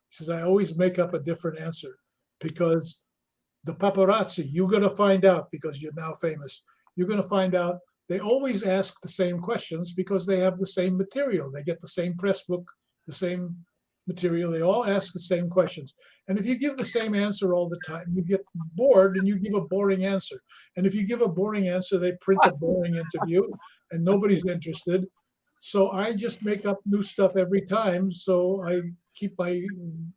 He says, I always make up a different answer because the paparazzi, you're going to find out because you're now famous. You're going to find out they always ask the same questions because they have the same material. They get the same press book, the same material. They all ask the same questions. And if you give the same answer all the time, you get bored and you give a boring answer. And if you give a boring answer, they print a boring interview and nobody's interested. So I just make up new stuff every time. So I keep my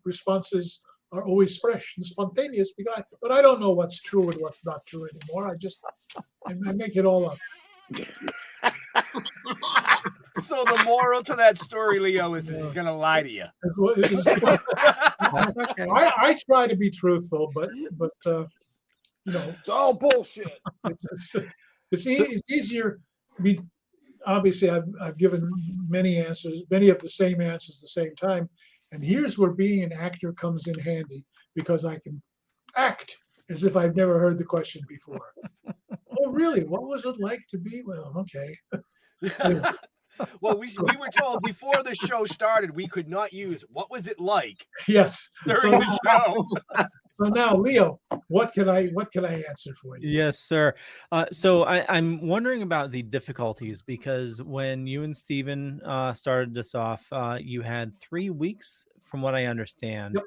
responses are always fresh and spontaneous. But I don't know what's true and what's not true anymore. I make it all up. So the moral to that story, Leo, is he's going to lie to you. That's okay. I try to be truthful, but it's all bullshit. It's easier. I mean, obviously, I've given many of the same answers at the same time. And here's where being an actor comes in handy because I can act as if I've never heard the question before. Oh, really? What was it like to be? Well, okay. Well, we were told before the show started we could not use "what was it like." Yes. During the show. So now, Leo, what can I answer for you? Yes, sir. So I'm wondering about the difficulties because when you and Steven started this off, you had 3 weeks, from what I understand,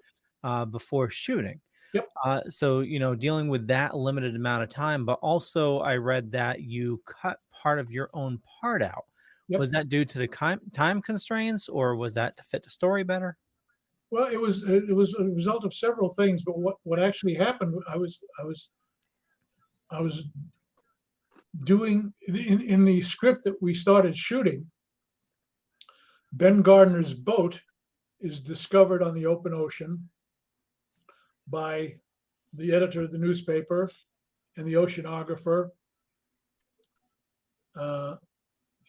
before shooting. Yep. So, dealing with that limited amount of time, but also I read that you cut part of your own part out. Yep. Was that due to the time constraints, or was that to fit the story better? Well, it was a result of several things, but what actually happened, I was doing in the script that we started shooting. Ben Gardner's boat is discovered on the open ocean by the editor of the newspaper and the oceanographer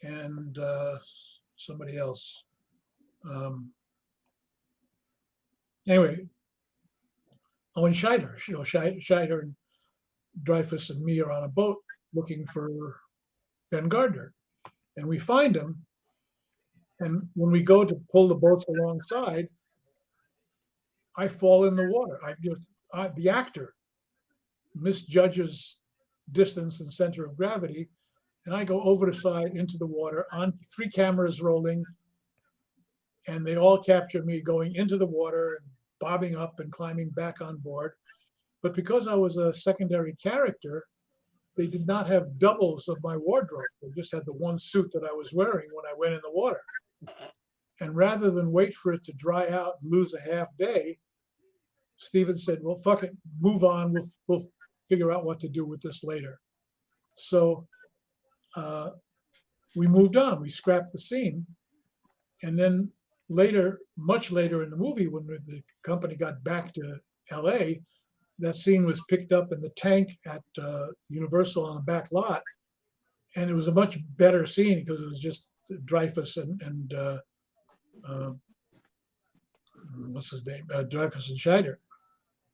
and somebody else. Anyway, and Scheider and Dreyfus and me are on a boat looking for Ben Gardner, and we find him. And when we go to pull the boats alongside, I fall in the water. The actor misjudges distance and center of gravity, and I go over the side into the water on 3 cameras rolling, and they all capture me going into the water and bobbing up and climbing back on board. But because I was a secondary character, they did not have doubles of my wardrobe. They just had the one suit that I was wearing when I went in the water. And rather than wait for it to dry out and lose a half day, Steven said, well, fuck it, move on. We'll figure out what to do with this later. So we moved on. We scrapped the scene. And then later, much later in the movie, when the company got back to LA, that scene was picked up in the tank at Universal on the back lot. And it was a much better scene because it was just Dreyfus and what's his name? Dreyfus and Scheider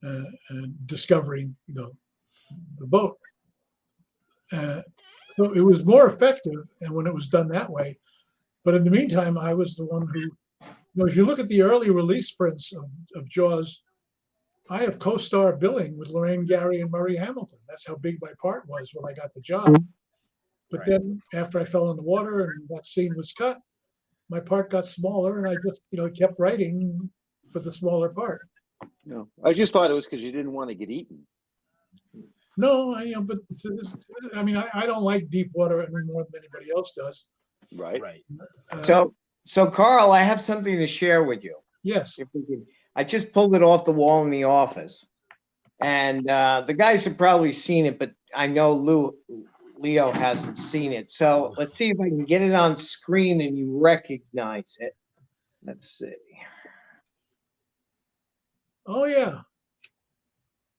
and discovering, the boat. So it was more effective, and when it was done that way. But in the meantime, I was the one who, if you look at the early release prints of Jaws, I have co-star billing with Lorraine Gary and Murray Hamilton. That's how big my part was when I got the job. But then after I fell in the water and that scene was cut, my part got smaller, and I just, kept writing for the smaller part. No, I just thought it was because you didn't want to get eaten. No, I don't like deep water any more than anybody else does. Right. So Carl, I have something to share with you. Yes. If we can, I just pulled it off the wall in the office, and the guys have probably seen it, but I know Leo hasn't seen it. So let's see if I can get it on screen and you recognize it. Let's see. Oh yeah,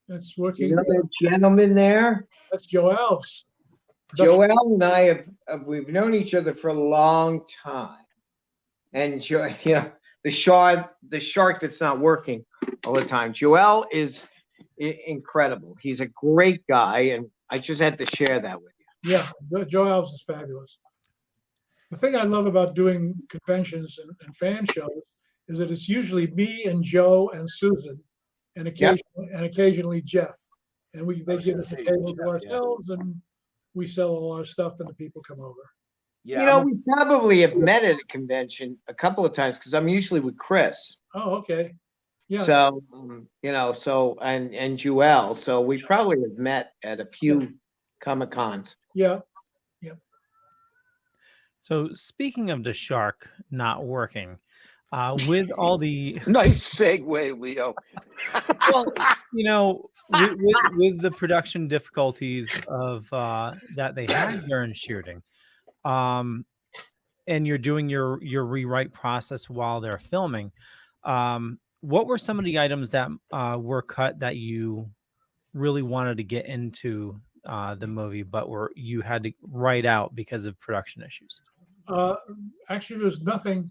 that's working. You know that gentleman there? That's Joe Alves. Joel and I we've known each other for a long time, and the shark that's not working all the time. Joel is incredible. He's a great guy, and I just had to share that with you. Yeah, Joe Alves is fabulous. The thing I love about doing conventions and fan shows is that it's usually me and Joe and Susan, and occasionally Jeff, and they give us a table to ourselves, and we sell all our stuff, and the people come over. Yeah, we probably have met at a convention a couple of times because I'm usually with Chris. Oh, okay. Yeah. So and Joel, so we probably have met at a few Comic-Cons. Yeah. So speaking of the shark not working, with all the nice segue, Leo. Well, with the production difficulties of that they had during shooting, and you're doing your rewrite process while they're filming, what were some of the items that were cut that you really wanted to get into the movie, but you had to write out because of production issues? Actually, there's nothing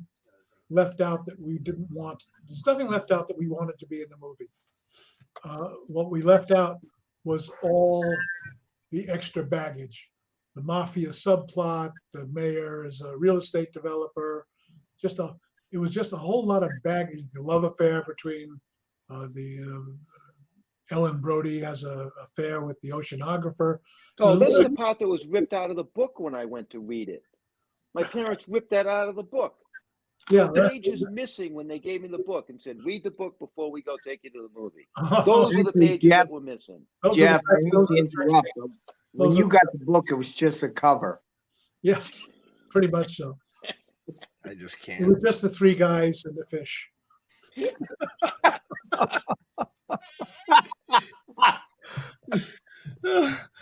left out that we didn't want. There's nothing left out that we wanted to be in the movie. What we left out was all the extra baggage, the mafia subplot, the mayor is a real estate developer. It was just a whole lot of baggage. The love affair between Ellen Brody has an affair with the oceanographer. Oh, this is the part that was ripped out of the book when I went to read it. My parents ripped that out of the book. Yeah, the page is missing when they gave me the book and said, read the book before we go take you to the movie. Those are the pages that were missing. Jeff, I hate to interrupt. When you got the book, it was just a cover. Yeah, pretty much so. I just can't. It was just the 3 guys and the fish.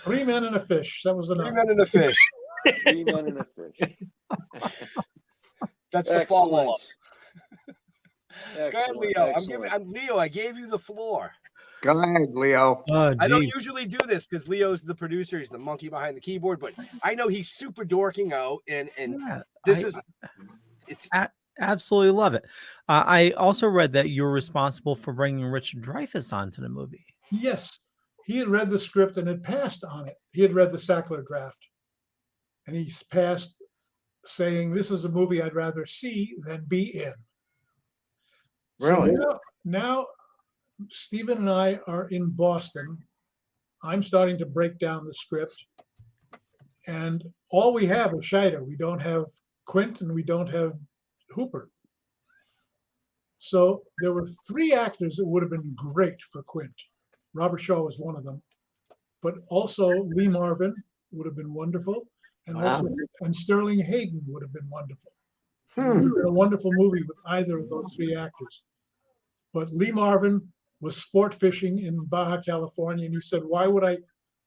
3 men and a fish. That was enough. 3 men and a fish. 3 men and a fish. That's the follow-up. Go ahead, Excellent, Leo. excellent. I'm Leo. I gave you the floor. Go ahead, Leo. Oh, I don't geez. usually do this because Leo's the producer. He's the monkey behind the keyboard. But I know he's super dorking out, and Yeah, it's absolutely love it. I also read that you're responsible for bringing Richard Dreyfuss onto the movie. Yes, he had read the script and had passed on it. He had read the Sackler draft, and he's passed saying, "This is a movie I'd rather see than be in." Really? So now Stephen and I are in Boston. I'm starting to break down the script, and all we have is Scheider. We don't have Quint, and we don't have Hooper. So there were 3 actors that would have been great for Quint. Robert Shaw was one of them, but also Lee Marvin would have been wonderful, and and Sterling Hayden would have been wonderful. It would have been a wonderful movie with either of those 3 actors. But Lee Marvin was sport fishing in Baja California, and he said, "Why would I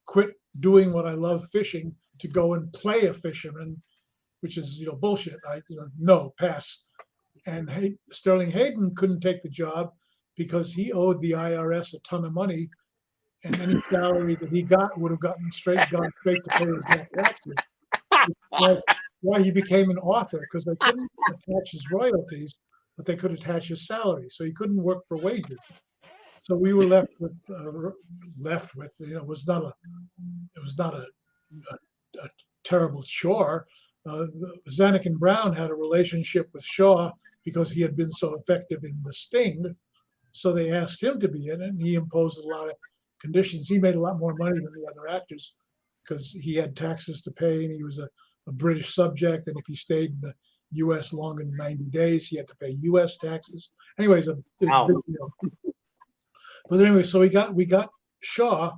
quit doing what I love fishing to go and play a fisherman?" Which is, bullshit. No, pass. And Sterling Hayden couldn't take the job because he owed the IRS a ton of money, and any salary that he got would have gone straight to pay his back taxes. Why he became an author, because they couldn't attach his royalties, but they could attach his salary, so he couldn't work for wages. So we were left with it was not a terrible chore. Zanuck and Brown had a relationship with Shaw because he had been so effective in The Sting, so they asked him to be in it, and he imposed a lot of conditions. He made a lot more money than the other actors because he had taxes to pay, and he was a British subject, and if he stayed in the U.S. longer than 90 days, he had to pay U.S. taxes. Anyways, it's a big deal. But anyway, so we got Shaw,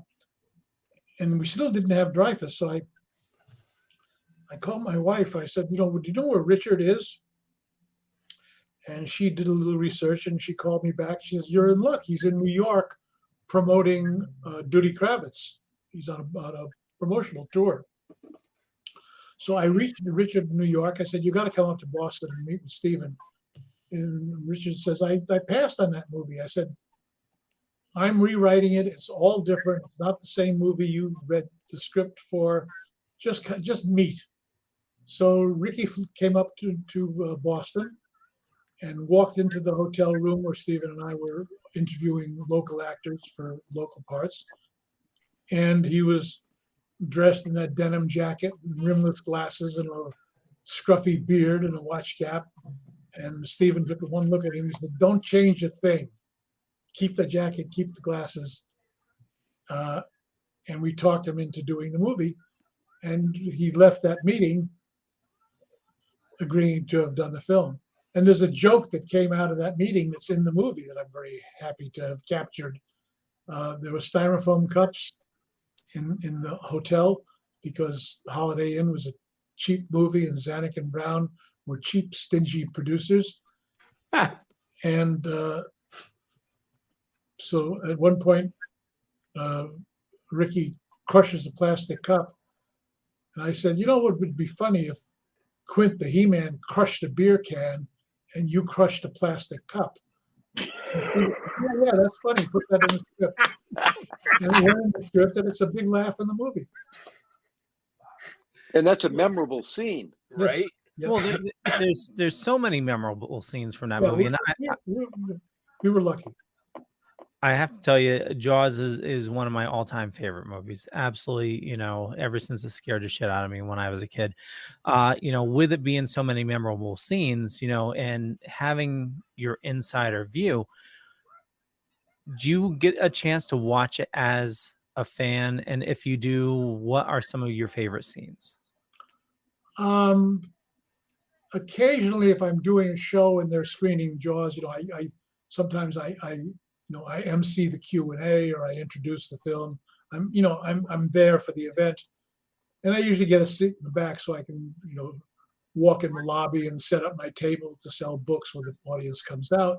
and we still didn't have Dreyfuss. So I called my wife. I said, do you know where Richard is? And she did a little research, and she called me back. She says, "You're in luck. He's in New York promoting Duty Kravitz. He's on a promotional tour." So I reached Richard in New York. I said, "You got to come up to Boston and meet with Stephen." And Richard says, I passed on that movie. I said, "I'm rewriting it. It's all different. It's not the same movie you read the script for. Just meet." So Ricky came up to Boston and walked into the hotel room where Stephen and I were interviewing local actors for local parts. And he was dressed in that denim jacket, rimless glasses, and a scruffy beard and a watch cap. And Stephen took one look at him and said, "Don't change a thing. Keep the jacket, keep the glasses." And we talked him into doing the movie. And he left that meeting agreeing to have done the film. And there's a joke that came out of that meeting that's in the movie that I'm very happy to have captured. There were styrofoam cups in the hotel because Holiday Inn was a cheap movie, and Zanuck and Brown were cheap, stingy producers. And so at one point, Ricky crushes a plastic cup. And I said, what would be funny if Quint the He-Man crushed a beer can and you crushed a plastic cup? Yeah, that's funny. Put that in the script. And it went in the script, and it's a big laugh in the movie. And that's a memorable scene, right? Yes. Well, there's so many memorable scenes from that movie, and we were lucky. I have to tell you, Jaws is one of my all-time favorite movies. Absolutely, ever since it scared the shit out of me when I was a kid. With it being so many memorable scenes, and having your insider view, do you get a chance to watch it as a fan? And if you do, what are some of your favorite scenes? Occasionally, if I'm doing a show and they're screening Jaws, I sometimes I MC the Q&A, or I introduce the film. I'm there for the event, and I usually get a seat in the back so I can walk in the lobby and set up my table to sell books when the audience comes out.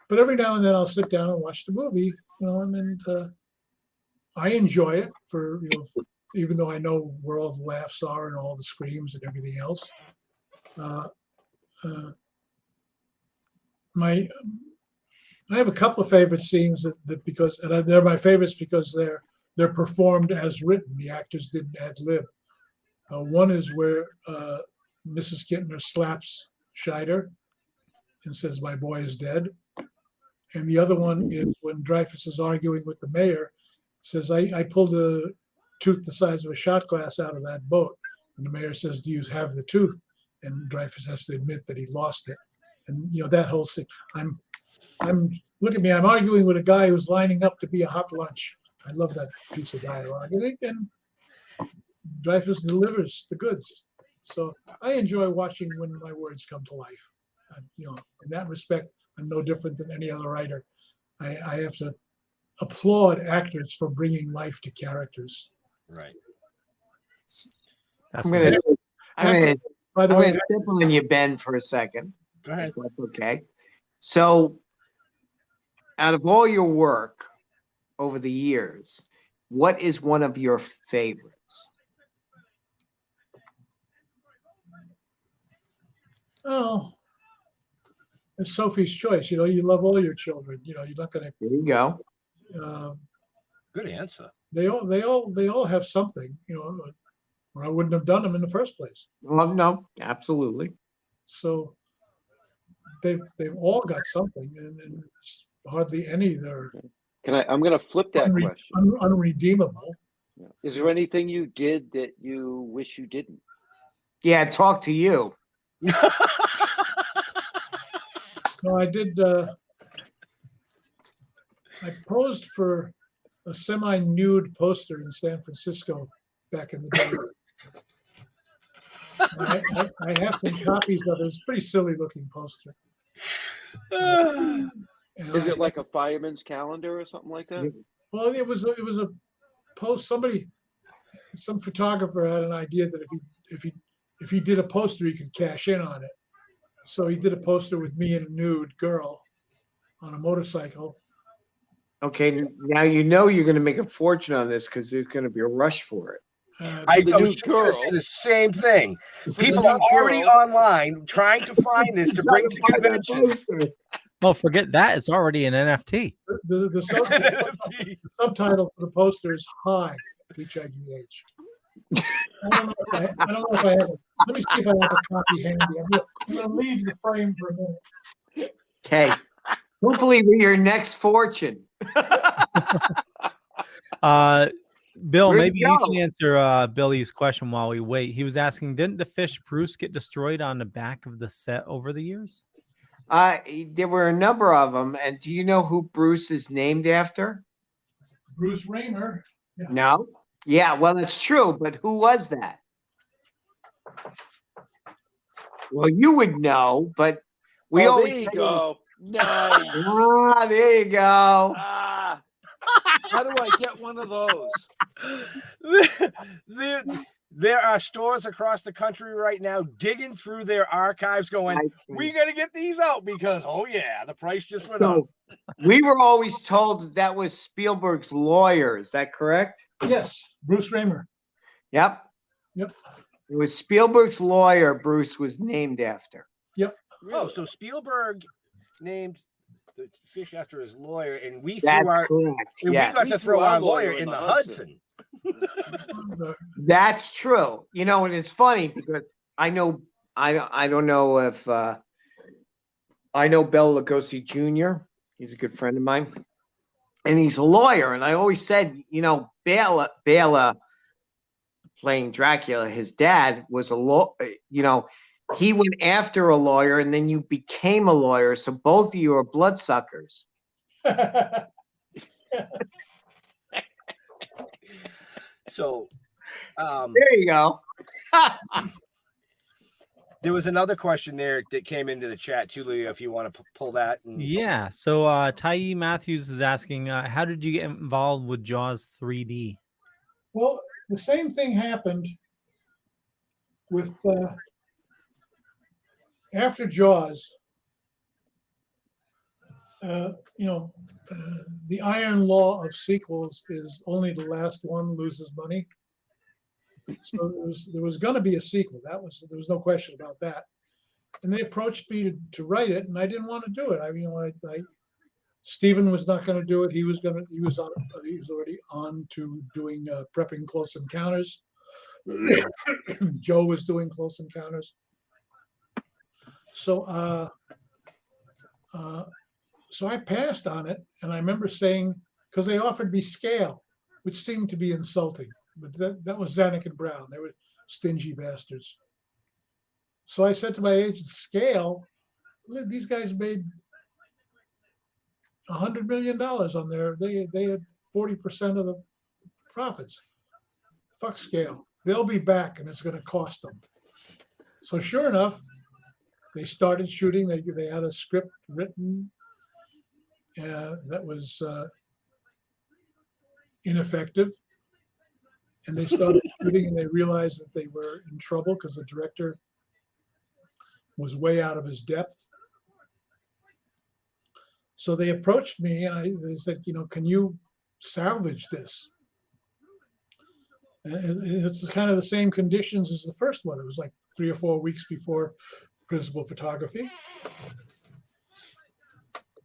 But every now and then I'll sit down and watch the movie, and I enjoy it for even though I know where all the laughs are and all the screams and everything else. I have a couple of favorite scenes that because they're my favorites because they're performed as written. The actors didn't ad lib. One is where Mrs. Kittner slaps Scheider and says, "My boy is dead." And the other one is when Dreyfus is arguing with the mayor, says, I pulled a tooth the size of a shot glass out of that boat. And the mayor says, "Do you have the tooth?" And Dreyfus has to admit that he lost it. And that whole scene, look at me, I'm arguing with a guy who's lining up to be a hot lunch. I love that piece of dialogue. And Dreyfus delivers the goods. So I enjoy watching when my words come to life. In that respect, I'm no different than any other writer. I have to applaud actors for bringing life to characters. Right. I'm going to step on you, Ben, for a second. Go ahead. That's okay. So, out of all your work over the years, what is one of your favorites? Oh, it's Sophie's Choice. You love all your children. You're not going to. There you go. Good answer. They all have something, or I wouldn't have done them in the first place. Well, no, absolutely. So they've all got something, and it's hardly any that are. I'm going to flip that question. Unredeemable. Is there anything you did that you wish you didn't? Yeah, talk to you. No, I did. I posed for a semi-nude poster in San Francisco back in the day. I have some copies of it. It's a pretty silly-looking poster. Is it like a fireman's calendar or something like that? Well, it was a post. Some photographer had an idea that if he did a poster, he could cash in on it. So he did a poster with me and a nude girl on a motorcycle. Okay, now you're going to make a fortune on this because there's going to be a rush for it. I was going to say the same thing. People are already online trying to find this to bring to conventions. Oh, forget that. It's already an NFT. The subtitle for the poster is "Hi, HIGH." I don't know if I have it. Let me see if I have a copy handy. I'm going to leave the frame for a minute. Okay. Hopefully, with your next fortune. Bill, maybe you can answer Billy's question while we wait. He was asking, didn't the fish Bruce get destroyed on the back of the set over the years? There were a number of them. And do you know who Bruce is named after? Bruce Raymer. Yeah. No. Yeah, well, it's true. But who was that? Well, you would know, but we always there you go. Nice. There you go. How do I get one of those? There are stores across the country right now digging through their archives going, we got to get these out because, oh, yeah, the price just went up. We were always told that was Spielberg's lawyer. Is that correct? Yes, Bruce Raymer. Yep. Yep. It was Spielberg's lawyer Bruce was named after. Yep. Oh, so Spielberg named the fish after his lawyer, and we That's threw our correct. and Yeah. we got to throw our lawyer in the Hudson. That's true. And it's funny because I don't know if I know Bela Lugosi Jr. He's a good friend of mine, and he's a lawyer. And I always said, Bela playing Dracula, his dad was a lawyer. He went after a lawyer, and then you became a lawyer. So both of you are bloodsuckers. So there you go. There was another question there that came into the chat too, Leo, if you want to pull that. Yeah. So Ty Matthews is asking, how did you get involved with Jaws 3D? Well, the same thing happened with after Jaws. The iron law of sequels is only the last one loses money. So there was going to be a sequel. There was no question about that. And they approached me to write it, and I didn't want to do it. Stephen was not going to do it. He was already on to doing prepping Close Encounters. Joe was doing Close Encounters. So I passed on it, and I remember saying, because they offered me scale, which seemed to be insulting, but that was Zanuck and Brown. They were stingy bastards. So I said to my agent, scale, these guys made $100 million on they had 40% of the profits. Fuck scale. They'll be back, and it's going to cost them. So sure enough, they started shooting. They had a script written that was ineffective. And they started shooting, and they realized that they were in trouble because the director was way out of his depth. So they approached me, and they said, can you salvage this? And it's kind of the same conditions as the first one. It was like 3 or 4 weeks before principal photography.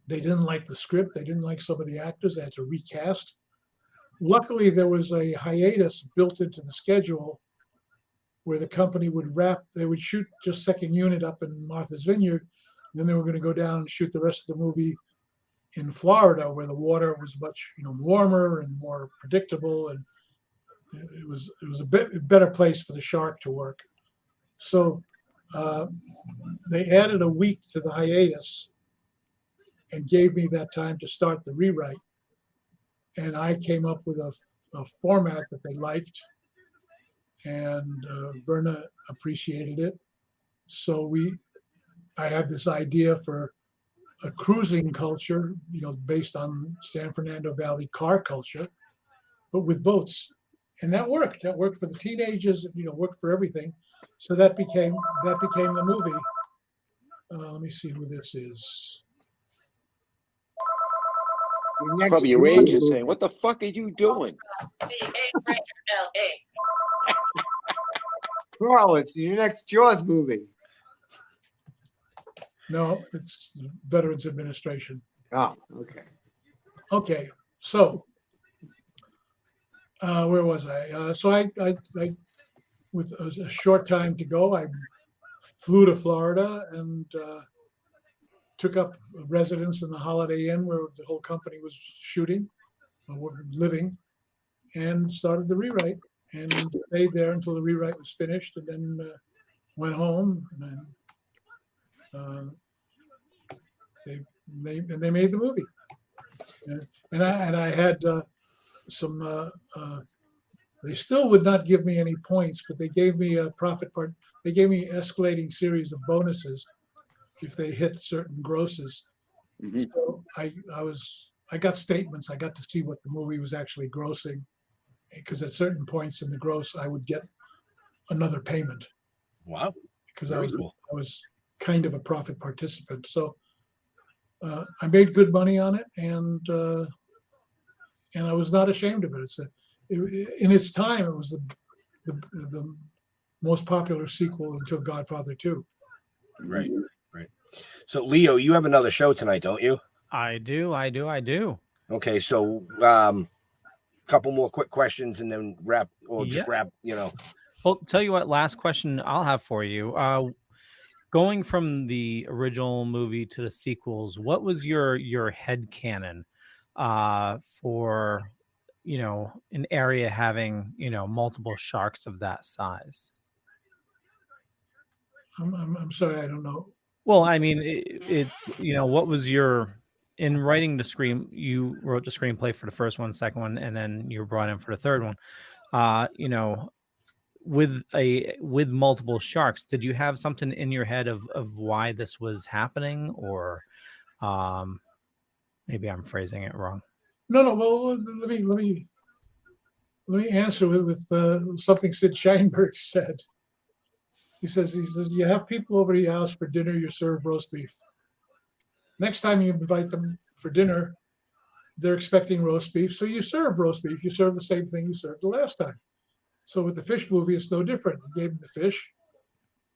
They didn't like the script. They didn't like some of the actors. They had to recast. Luckily, there was a hiatus built into the schedule where the company they would shoot just second unit up in Martha's Vineyard. Then they were going to go down and shoot the rest of the movie in Florida, where the water was much warmer and more predictable, and it was a bit better place for the shark to work. So they added a week to the hiatus and gave me that time to start the rewrite. And I came up with a format that they liked, and Verna appreciated it. So I had this idea for a cruising culture, based on San Fernando Valley car culture, but with boats. And that worked. That worked for the teenagers, worked for everything. So that became the movie. Let me see who this is. Probably your agent saying, "What the fuck are you doing?" Carl, it's your next Jaws movie. No, it's Veterans Administration. Oh, okay. Okay, so where was I? So I with a short time to go, I flew to Florida and took up a residence in the Holiday Inn where the whole company was shooting, living, and started the rewrite. And stayed there until the rewrite was finished, and then went home. And then they made the movie. And I had some. They still would not give me any points, but they gave me a profit part. They gave me an escalating series of bonuses if they hit certain grosses. Mm-hmm. So I got statements. I got to see what the movie was actually grossing, because at certain points in the gross, I would get another payment. Wow! Because I was kind of a profit participant. So I made good money on it, and I was not ashamed of it. In its time, it was the most popular sequel until Godfather 2. Right. So, Leo, you have another show tonight, don't you? I do. Okay, so couple more quick questions and then wrap. Well, tell you what, last question I'll have for you. Going from the original movie to the sequels, what was your headcanon for an area having multiple sharks of that size? I'm sorry, I don't know. Well, I mean, it's what was in writing the you wrote the screenplay for the first one, second one, and then you were brought in for the third one. With multiple sharks, did you have something in your head of why this was happening, or maybe I'm phrasing it wrong? No. Well, let me answer with something Sid Sheinberg said. He says, you have people over to your house for dinner, you serve roast beef. Next time you invite them for dinner, they're expecting roast beef, so you serve roast beef. You serve the same thing you served the last time. So with the fish movie, it's no different. You gave them the fish,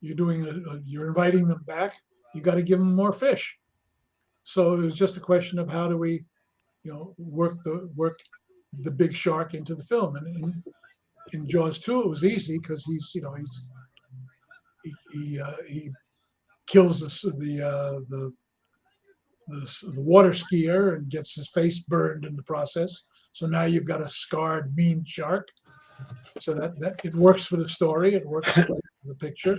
you're inviting them back. You got to give them more fish. So it was just a question of how do we, work the big shark into the film. And in Jaws 2, it was easy because he kills the water skier and gets his face burned in the process. So now you've got a scarred, mean shark. So that it works for the story. It works for the picture.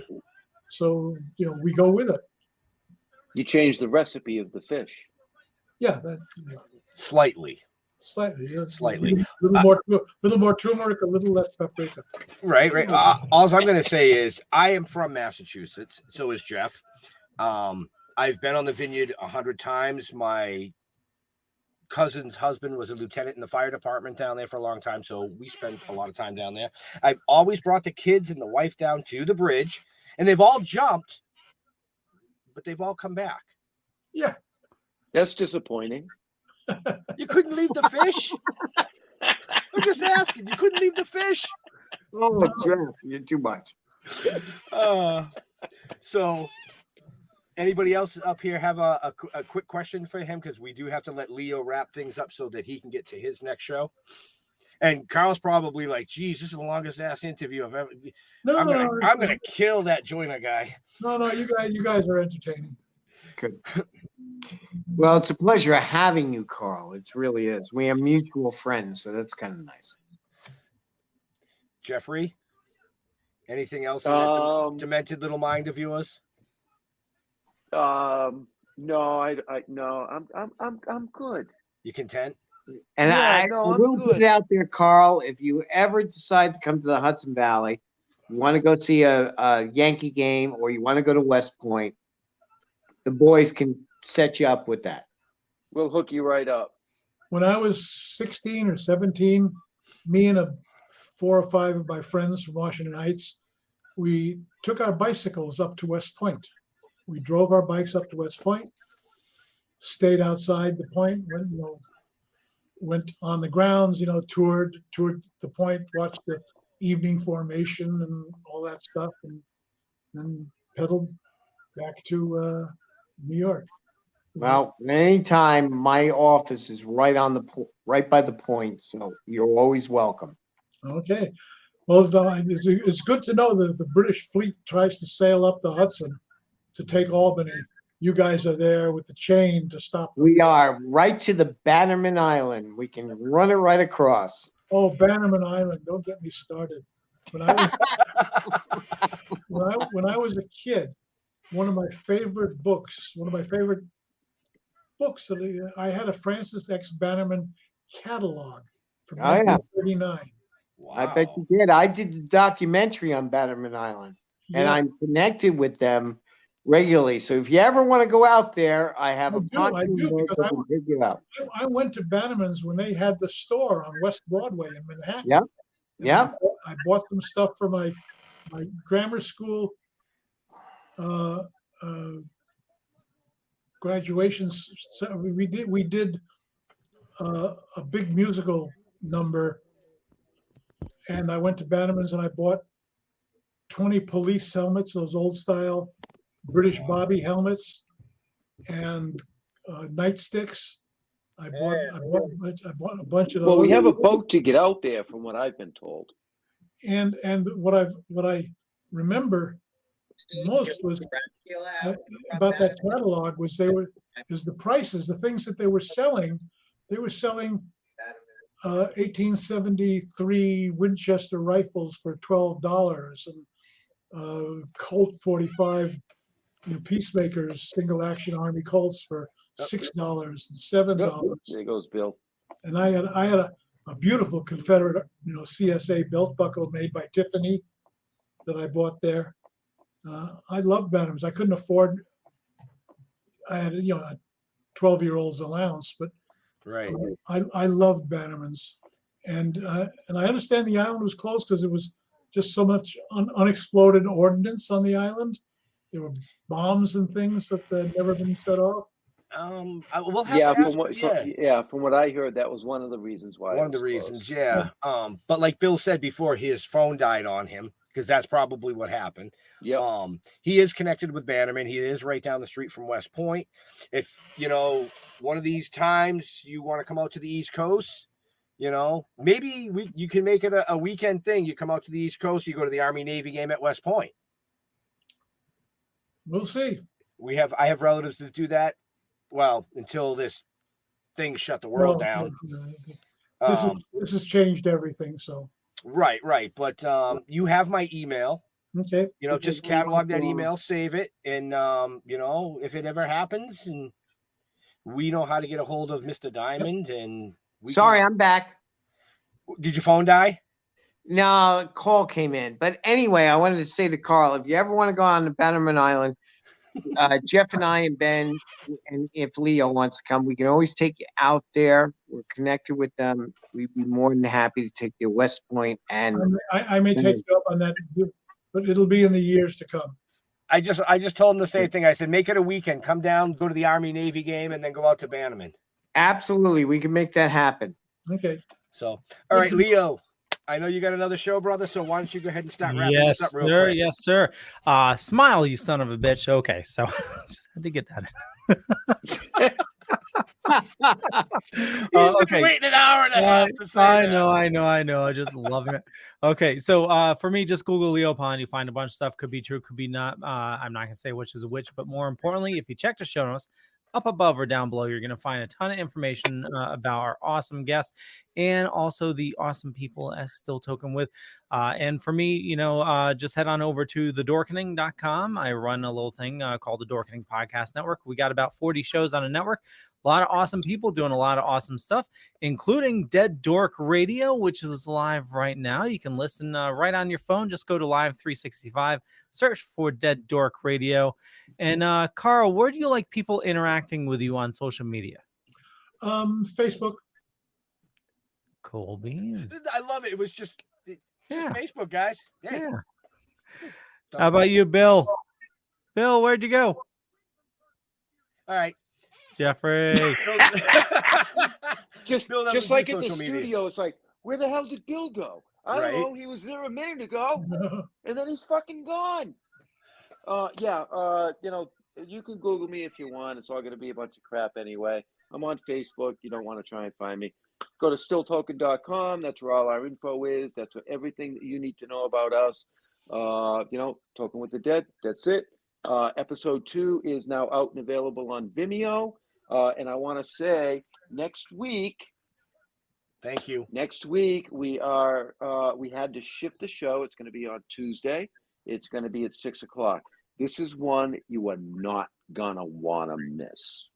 So we go with it. You change the recipe of the fish. Yeah, Slightly. Yeah. Slightly. A little more turmeric, a little less paprika. Right. All I'm going to say is I am from Massachusetts. So is Jeff. I've been on the vineyard 100 times. My cousin's husband was a lieutenant in the fire department down there for a long time. So we spent a lot of time down there. I've always brought the kids and the wife down to the bridge, and they've all jumped, but they've all come back. Yeah. That's disappointing. You couldn't leave the fish? I'm just asking. You couldn't leave the fish? Oh, Jeff, you're too much. So, anybody else up here have a quick question for him? Because we do have to let Leo wrap things up so that he can get to his next show. And Carl's probably like, geez, this is the longest ass interview I've ever. I'm gonna kill that Joyner guy. No, you guys are entertaining. Good. Well, it's a pleasure having you, Carl. It really is. We are mutual friends, so that's kind of nice. Jeffrey, anything else in that demented little mind of yours? No, I'm good. You content? And Yeah, I will put it out there, Carl. If you ever decide to come to the Hudson Valley, you want to go see a Yankee game, or you want to go to West Point, the boys can set you up with that. We'll hook you right up. When I was 16 or 17, me and 4 or 5 of my friends from Washington Heights, we took our bicycles up to West Point. We drove our bikes up to West Point, stayed outside the point, went on the grounds, toured the point, watched the evening formation and all that stuff, and then pedaled back to New York. Well, anytime, my office is right by the point, so you're always welcome. Okay. Well, it's good to know that if the British fleet tries to sail up the Hudson to take Albany, you guys are there with the chain to stop them. We are right to the Bannerman Island. We can run it right across. Oh, Bannerman Island! Don't get me started. When I was a kid, one of my favorite books, I had a Francis X. Bannerman catalog from 1939. Wow. I bet you did. I did the documentary on Bannerman Island, and I'm connected with them regularly. So if you ever want to go out there, I have a pontoon boat that will pick you up. I went to Bannerman's when they had the store on West Broadway in Manhattan. Yeah. Yeah. I bought some stuff for my grammar school graduations. We did a big musical number, and I went to Bannerman's and I bought 20 police helmets, those old style British Bobby helmets, and nightsticks. I bought a bunch of those. Well, we have a boat to get out there, from what I've been told. And what I remember most was about that catalog was the prices, the things that they were selling. They were selling 1873 Winchester rifles for $12 and Colt 45 Peacemakers single action Army Colts for $6 and $7. There goes Bill. And I had a beautiful Confederate CSA belt buckle made by Tiffany that I bought there. I loved Bannerman's. I couldn't afford. I had a 12-year-old's allowance, but right. I loved Bannerman's, and I understand the island was closed because it was just so much unexploded ordnance on the island. There were bombs and things that had never been set off. From what I heard, that was one of the reasons why. One of the reasons, yeah. But like Bill said before, his phone died on him because that's probably what happened. Yeah. He is connected with Bannerman. He is right down the street from West Point. If, one of these times you want to come out to the East Coast, maybe you can make it a weekend thing. You come out to the East Coast, you go to the Army-Navy game at West Point. We'll see. I have relatives that do that. Well, until this thing shut the world down. This has changed everything. So right. But you have my email. Okay. Just catalog that email, save it, and if it ever happens, and we know how to get a hold of Mr. Diamond, and I'm back. Did your phone die? No, a call came in. But anyway, I wanted to say to Carl, if you ever want to go on the Bannerman Island, Jeff and I and Ben, and if Leo wants to come, we can always take you out there. We're connected with them. We'd be more than happy to take you to West Point. And I may take you up on that, but it'll be in the years to come. I just told him the same thing. I said, make it a weekend. Come down, go to the Army-Navy game, and then go out to Bannerman. Absolutely. We can make that happen. Okay. So, all right, Leo, I know you got another show, brother, so why don't you go ahead and start wrapping this up real quick? Yes, sir. Smile, you son of a bitch. Okay, so just had to get that in. He's been waiting an hour and a half to say I know. I just love it. Okay, so for me, just Google Leo Pond. You find a bunch of stuff. Could be true, could be not. I'm not going to say which is which, but more importantly, if you check the show notes, up above or down below, you're going to find a ton of information about our awesome guests and also the awesome people as Still Toking with. And for me, just head on over to thedorkening.com. I run a little thing called the Dorkening Podcast Network. We got about 40 shows on a network. A lot of awesome people doing a lot of awesome stuff, including Dead Dork Radio, which is live right now. You can listen right on your phone. Just go to Live 365, search for Dead Dork Radio. And Carl, where do you like people interacting with you on social media? Facebook. Cool beans. I love it. It was just Facebook, guys. Yeah. How about you, Bill? Bill, where'd you go? All right. Jeffrey. just like at the studio, it's like, where the hell did Bill go? I don't know. He was there a minute ago, and then he's fucking gone. You can Google me if you want. It's all going to be a bunch of crap anyway. I'm on Facebook. You don't want to try and find me. Go to stilltoking.com. That's where all our info is. That's what everything that you need to know about us. Talking with the Dead. That's it. Episode 2 is now out and available on Vimeo. And I want to say next week. Thank you. Next week we had to shift the show. It's going to be on Tuesday. It's going to be at 6:00. This is one you are not gonna want to miss.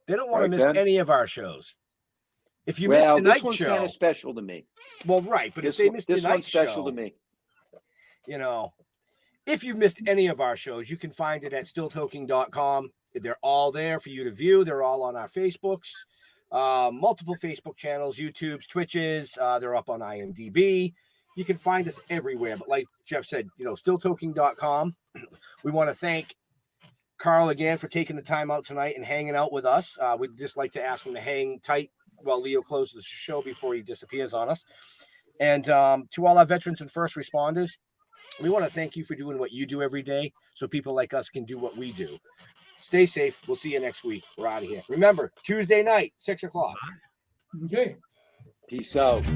They don't want to miss any of our shows. If you miss the night show, this one's kind of special to me. Well, right, but if they missed the night show, this one's special to me. If you've missed any of our shows, you can find it at stilltoking.com. They're all there for you to view. They're all on our Facebooks, multiple Facebook channels, YouTubes, Twitches. They're up on IMDb. You can find us everywhere. But like Jeff said, stilltoking.com. We want to thank Carl again for taking the time out tonight and hanging out with us. We'd just like to ask him to hang tight while Leo closes the show before he disappears on us. And to all our veterans and first responders, we want to thank you for doing what you do every day so people like us can do what we do. Stay safe. We'll see you next week. We're out of here. Remember, Tuesday night, 6:00. Okay. Peace out.